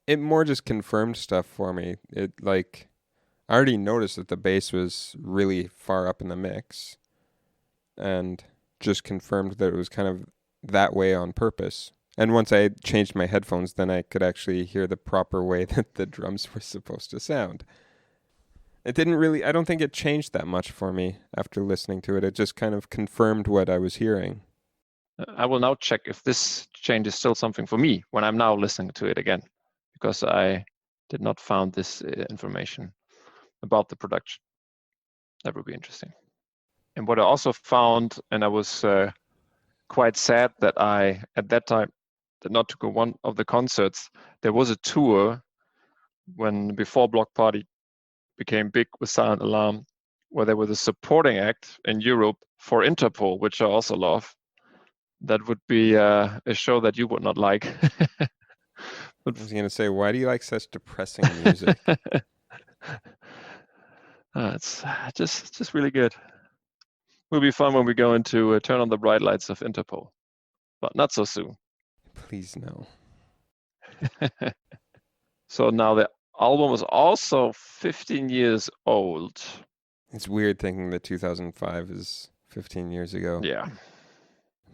It more just confirmed stuff for me. It like I already noticed that the bass was really far up in the mix and just confirmed that it was kind of that way on purpose. And once I changed my headphones, then I could actually hear the proper way that the drums were supposed to sound. It didn't really, I don't think it changed that much for me after listening to it. It just kind of confirmed what I was hearing. I will now check if this change is still something for me when I'm now listening to it again, because I did not found this information about the production. That would be interesting. And what I also found, and I was quite sad that I, at that time, did not to go one of the concerts. There was a tour when before Bloc Party became big with Silent Alarm, where there was a supporting act in Europe for Interpol, which I also love. That would be a show that you would not like. I was going to say, why do you like such depressing music? It's just really good. Will be fun when we go into Turn on the Bright Lights of Interpol, but not so soon. Please no. So now the album is also 15 years old. It's weird thinking that 2005 is 15 years ago. Yeah,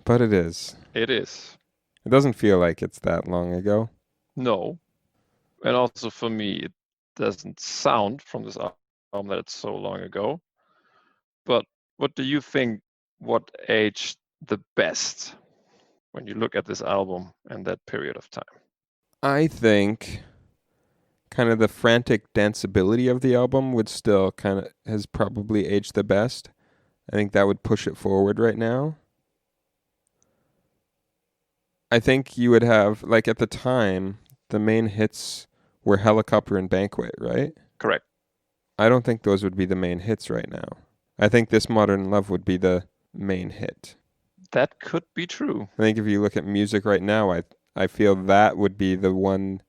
But it is. it is. It doesn't feel like it's that long ago. No, and also for me, it doesn't sound from this album that it's so long ago. But what do you think? What aged the best when you look at this album and that period of time? I think kind of the frantic danceability of the album would still kind of has probably aged the best. I think that would push it forward right now. I think you would have like at the time the main hits were Helicopter and Banquet, right? Correct. I don't think those would be the main hits right now. I think This Modern Love would be the main hit. That could be true. I think if you look at music right now, I feel that would be the one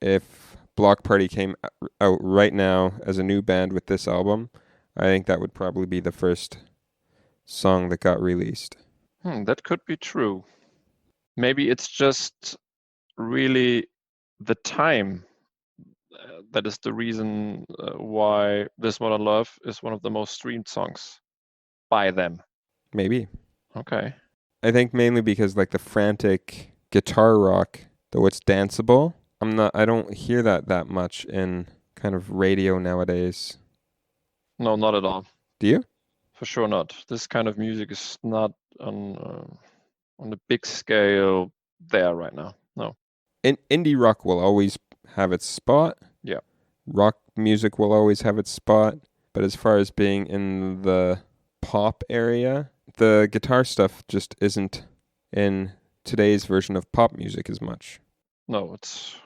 if Bloc Party came out right now as a new band with this album, I think that would probably be the first song that got released. That could be true. Maybe it's just really the time that is the reason why This Modern Love is one of the most streamed songs by them. Maybe. Okay. I think mainly because like the frantic guitar rock, though it's danceable, I don't hear that much in kind of radio nowadays. No, not at all. Do you? For sure not. This kind of music is not on a big scale there right now. No. Indie rock will always have its spot. Yeah. Rock music will always have its spot. But as far as being in the pop area, the guitar stuff just isn't in today's version of pop music as much. No, it's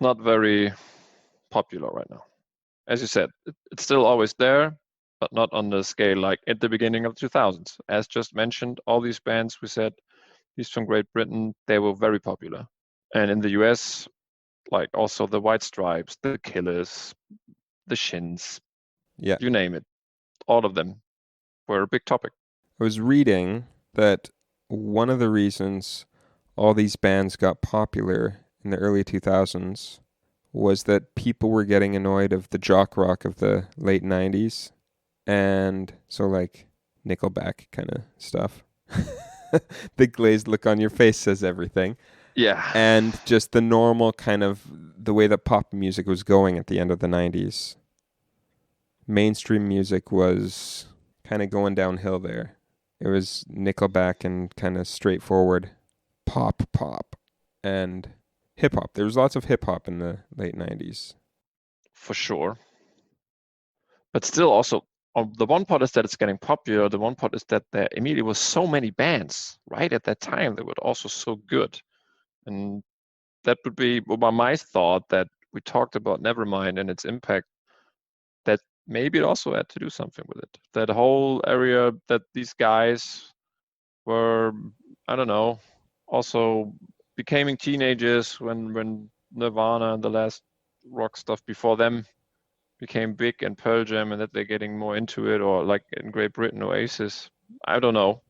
not very popular right now. As you said, it's still always there, but not on the scale like at the beginning of the 2000s. As just mentioned, all these bands we said, these from Great Britain, they were very popular. And in the US, like also the White Stripes, the Killers, the Shins, Yeah. you name it. All of them were a big topic. I was reading that one of the reasons all these bands got popular in the early 2000s was that people were getting annoyed of the jock rock of the late 90s. And so, like, Nickelback kind of stuff. The glazed look on your face says everything. Yeah, And just the normal kind of the way that pop music was going at the end of the 90s. Mainstream music was kind of going downhill there. It was Nickelback and kind of straightforward pop, and hip hop. There was lots of hip hop in the late 90s. for sure. But still, also, the one part is that it's getting popular. The one part is that there immediately was so many bands right at that time that were also so good. And that would be my thought that we talked about Nevermind and its impact, that maybe it also had to do something with it. That whole area that these guys were, I don't know, also becoming teenagers when Nirvana and the last rock stuff before them became big, and Pearl Jam, and that they're getting more into it, or like in Great Britain, Oasis. I don't know.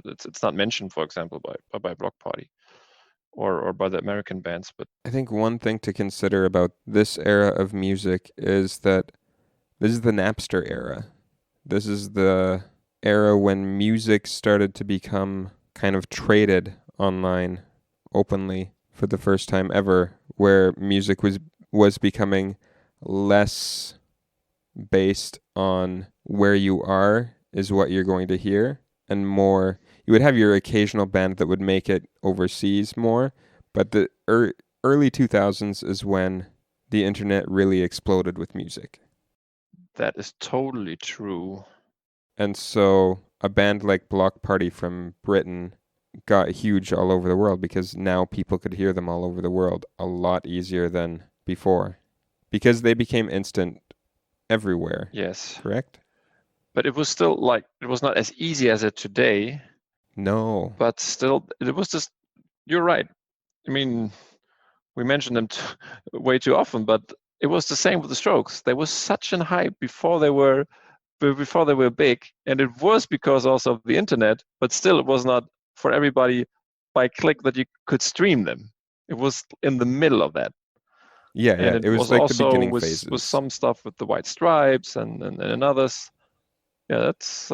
It's not mentioned, for example, by Bloc Party or by the American bands, but I think one thing to consider about this era of music is that this is the Napster era. This is the era when music started to become kind of traded online openly for the first time ever, where music was becoming less based on where you are is what you're going to hear, and more you would have your occasional band that would make it overseas more, but the early 2000s is when the internet really exploded with music. that is totally true. And so a band like Bloc Party from Britain got huge all over the world because now people could hear them all over the world a lot easier than before because they became instant everywhere, Yes. correct? But it was still like, it was not as easy as it today, No. but still, it was just, you're right. I mean, we mentioned them way too often, but it was the same with the Strokes. There was such an hype before they were big, and it was because also of the internet, but still it was not for everybody by click that you could stream them. It was in the middle of that. Yeah, And yeah. it It was was like the also beginning with phases. some stuff with the White Stripes and others. Yeah, that's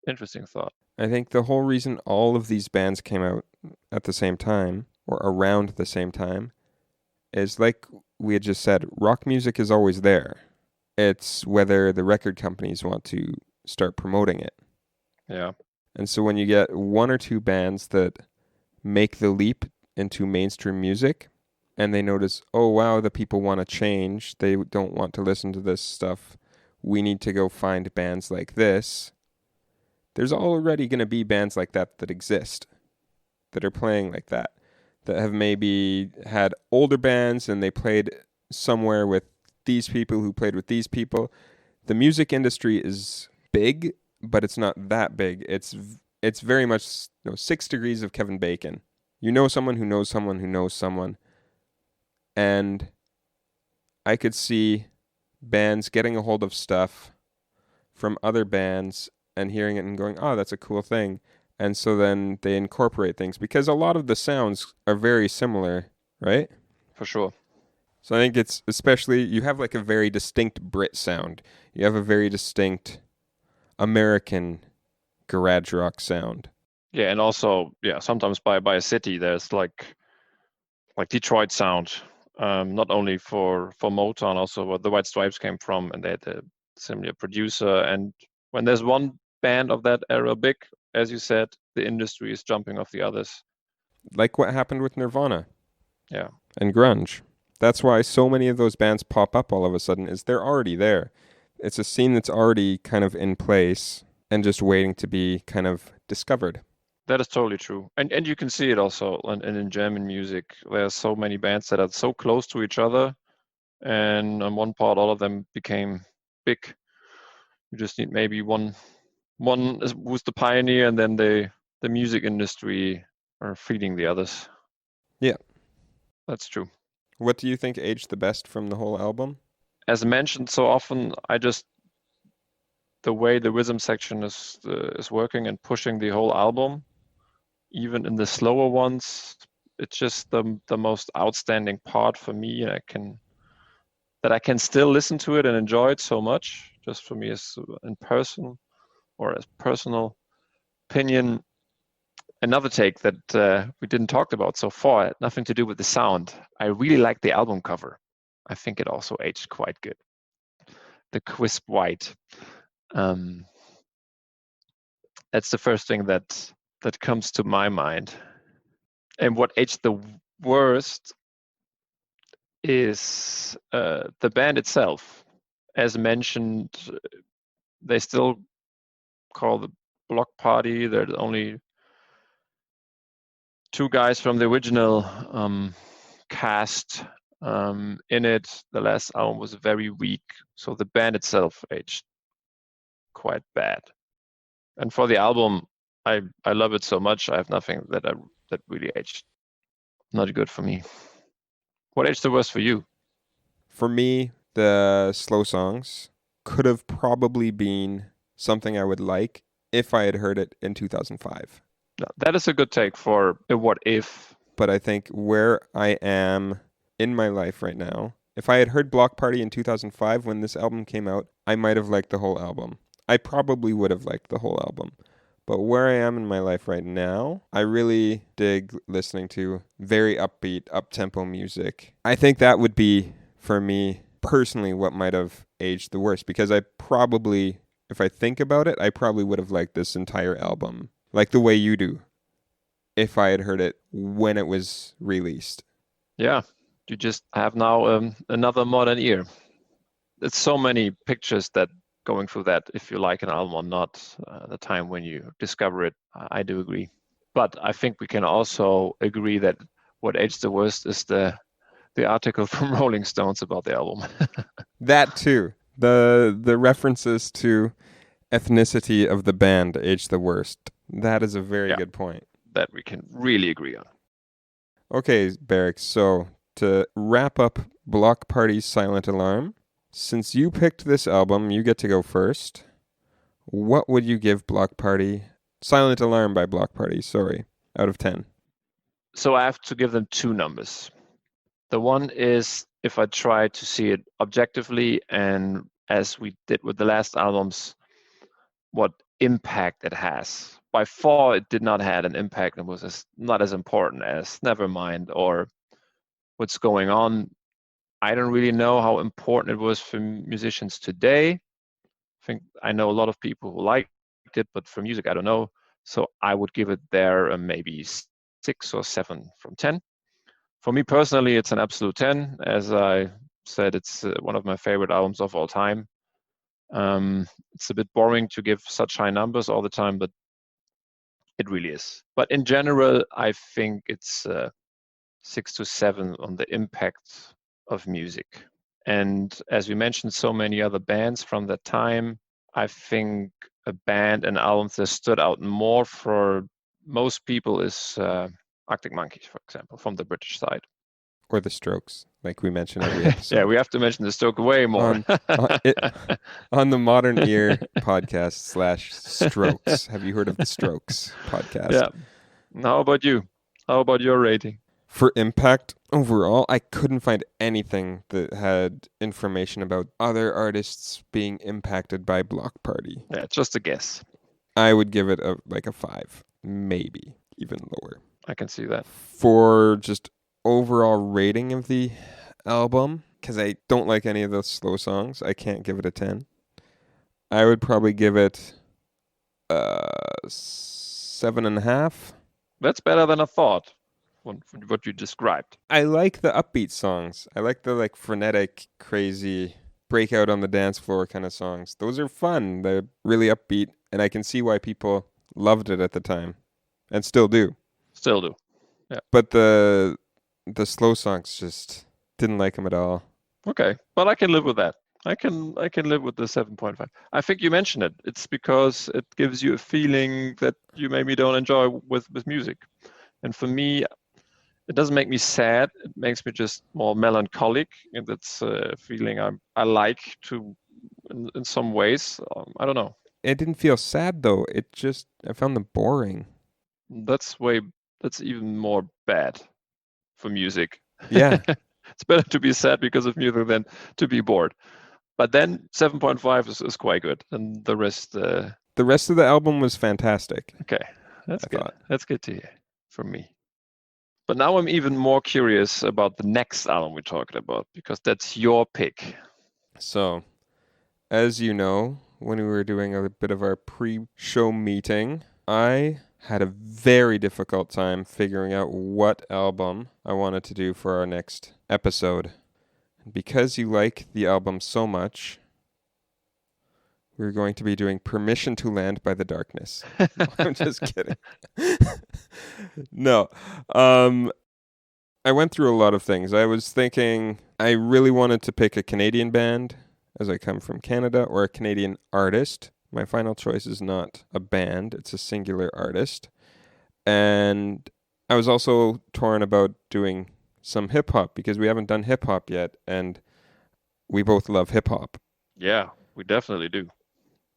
interesting thought. I think the whole reason all of these bands came out at the same time or around the same time is like we had just said, rock music is always there. It's whether the record companies want to start promoting it. Yeah, And so when you get one or two bands that make the leap into mainstream music and they notice, oh wow, the people want to change, they don't want to listen to this stuff, we need to go find bands like this. There's already going to be bands like that that exist, that are playing like that have maybe had older bands and they played somewhere with these people who played with these people. The music industry is big, but it's not that big. It's very much 6 degrees of Kevin Bacon. You know someone who knows someone who knows someone, and I could see bands getting a hold of stuff from other bands and hearing it and going, "Oh, that's a cool thing." And so then they incorporate things because a lot of the sounds are very similar, right? for sure. So I think it's especially you have like a very distinct Brit sound. You have a very distinct American garage rock sound. Yeah, and also, yeah, sometimes by a city there's like Detroit sound. Not only for Motown, also where the White Stripes came from, and they had a similar producer. And when there's one band of that era big, as you said, the industry is jumping off the others. Like what happened with Nirvana Yeah, and grunge. That's why so many of those bands pop up all of a sudden is they're already there. It's a scene that's already kind of in place and just waiting to be kind of discovered. that is totally true. And you can see it also in German music. There's so many bands that are so close to each other, and on one part, all of them became big. You just need maybe who's the pioneer, and then the music industry are feeding the others. Yeah. That's true. What do you think aged the best from the whole album? As mentioned so often, the way the rhythm section is working and pushing the whole album, even in the slower ones, it's just the most outstanding part for me, and I can still listen to it and enjoy it so much. Just for me, as in person or as personal opinion. Another take that we didn't talk about so far, had nothing to do with the sound. I really like the album cover. I think it also aged quite good. The crisp white. Um, that's the first thing that comes to my mind. And what aged the worst is the band itself. As mentioned, they still call the Bloc Party. They're the only two guys from the original cast in it. The last album was very weak, so the band itself aged quite bad. And for the album, I love it so much. I have nothing that really aged not good for me. What aged the worst for you? For me, the slow songs could have probably been something I would like if I had heard it in 2005. That is a good take for a what if. But I think where I am in my life right now, if I had heard Block Party in 2005 when this album came out, I might have liked the whole album. I probably would have liked the whole album. But where I am in my life right now, I really dig listening to very upbeat, up-tempo music. I think that would be, for me, personally, what might have aged the worst. Because I probably, if I think about it, I probably would have liked this entire album, like the way you do, if I had heard it when it was released. Yeah, you just have now another modern ear. There's so many pictures that going through that, if you like an album or not, the time when you discover it, I do agree. But I think we can also agree that what aged the worst is the article from Rolling Stones about the album. That too. The references to ethnicity of the band aged the worst. That is a very good point. That we can really agree on. Okay, Beric, so to wrap up Block Party's Silent Alarm, since you picked this album, you get to go first. What would you give Block Party, Silent Alarm by Block Party, sorry, out of 10? So I have to give them two numbers. The one is if I try to see it objectively, and as we did with the last albums, what impact it has. By far, it did not have an impact. It was not as important as Nevermind or What's Going On. I don't really know how important it was for musicians today. I know a lot of people who liked it, but for music, I don't know. So I would give it there maybe 6 or 7 from 10. For me personally, it's an absolute 10. As I said, it's one of my favorite albums of all time. It's a bit boring to give such high numbers all the time, but it really is. But in general, I think it's 6 to 7 on the impact of music. And as we mentioned, so many other bands from that time, I think a band and albums that stood out more for most people is Arctic Monkeys, for example, from the British side. Or The Strokes, like we mentioned every episode. Yeah, we have to mention The Strokes way more. On the Modern Ear podcast /Strokes. Have you heard of The Strokes podcast? Yeah. How about you? How about your rating? For impact overall, I couldn't find anything that had information about other artists being impacted by Block Party. Yeah, just a guess. I would give it a 5, maybe even lower. I can see that. For just overall rating of the album, because I don't like any of those slow songs, I can't give it a 10. I would probably give it 7.5. That's better than I thought. What you described. I like the upbeat songs. I like the frenetic, crazy, break out on the dance floor kind of songs. Those are fun. They're really upbeat, and I can see why people loved it at the time, and still do. Still do. Yeah. But the slow songs just didn't like them at all. Okay, but I can live with that. I can live with the 7.5. I think you mentioned it. It's because it gives you a feeling that you maybe don't enjoy with music. And for me, it doesn't make me sad. It makes me just more melancholic, and that's a feeling I like to in some ways. I don't know. It didn't feel sad though. I found them boring. That's even more bad for music. Yeah. It's better to be sad because of music than to be bored. But then 7.5 is quite good, and the rest. The rest of the album was fantastic. Okay, that's I good. thought. That's good to hear for me. But now I'm even more curious about the next album we're talking about, because that's your pick. So, as you know, when we were doing a bit of our pre-show meeting, I had a very difficult time figuring out what album I wanted to do for our next episode. Because you like the album so much, we're going to be doing Permission to Land by The Darkness. No, I'm just kidding. No. I went through a lot of things. I was thinking I really wanted to pick a Canadian band, as I come from Canada, or a Canadian artist. My final choice is not a band, it's a singular artist. And I was also torn about doing some hip hop, because we haven't done hip hop yet, and we both love hip hop. Yeah, we definitely do.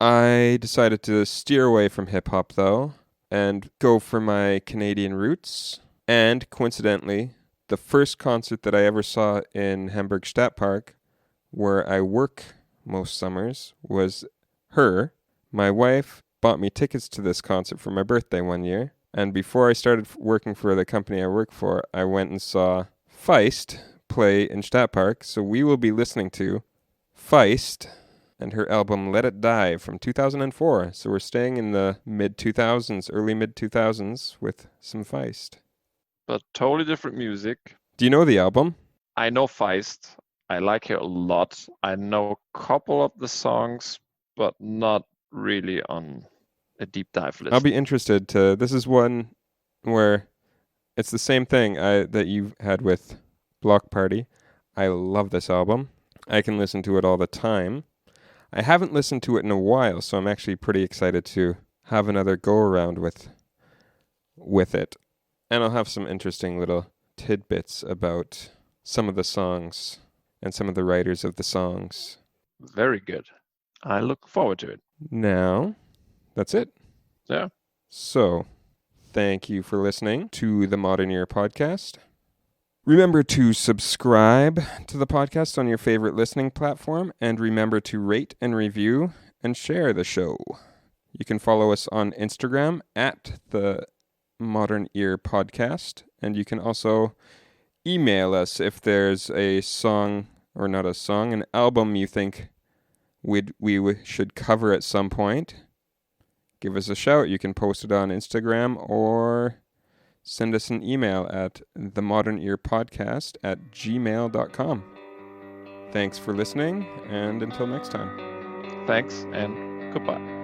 I decided to steer away from hip hop though, and go for my Canadian roots. And coincidentally, the first concert that I ever saw in Hamburg Stadtpark, where I work most summers, was her. My wife bought me tickets to this concert for my birthday one year. And before I started working for the company I work for, I went and saw Feist play in Stadtpark. So we will be listening to Feist and her album Let It Die from 2004. So we're staying in the mid-2000s, early mid-2000s with some Feist. But totally different music. Do you know the album? I know Feist. I like her a lot. I know a couple of the songs, but not really on a deep dive list. I'll be interested to. This is one where it's the same thing that you had with Bloc Party. I love this album. I can listen to it all the time. I haven't listened to it in a while, so I'm actually pretty excited to have another go around with it. And I'll have some interesting little tidbits about some of the songs and some of the writers of the songs. Very good. I look forward to it. Now, that's it. Yeah. So, thank you for listening to the Modern Ear podcast. Remember to subscribe to the podcast on your favorite listening platform, and remember to rate and review and share the show. You can follow us on Instagram at the Modern Ear podcast, and you can also email us if there's a song, or not a song, an album you think we should cover at some point. Give us a shout. You can post it on Instagram or send us an email at themodernearpodcast@gmail.com. Thanks for listening, and until next time. Thanks, and goodbye.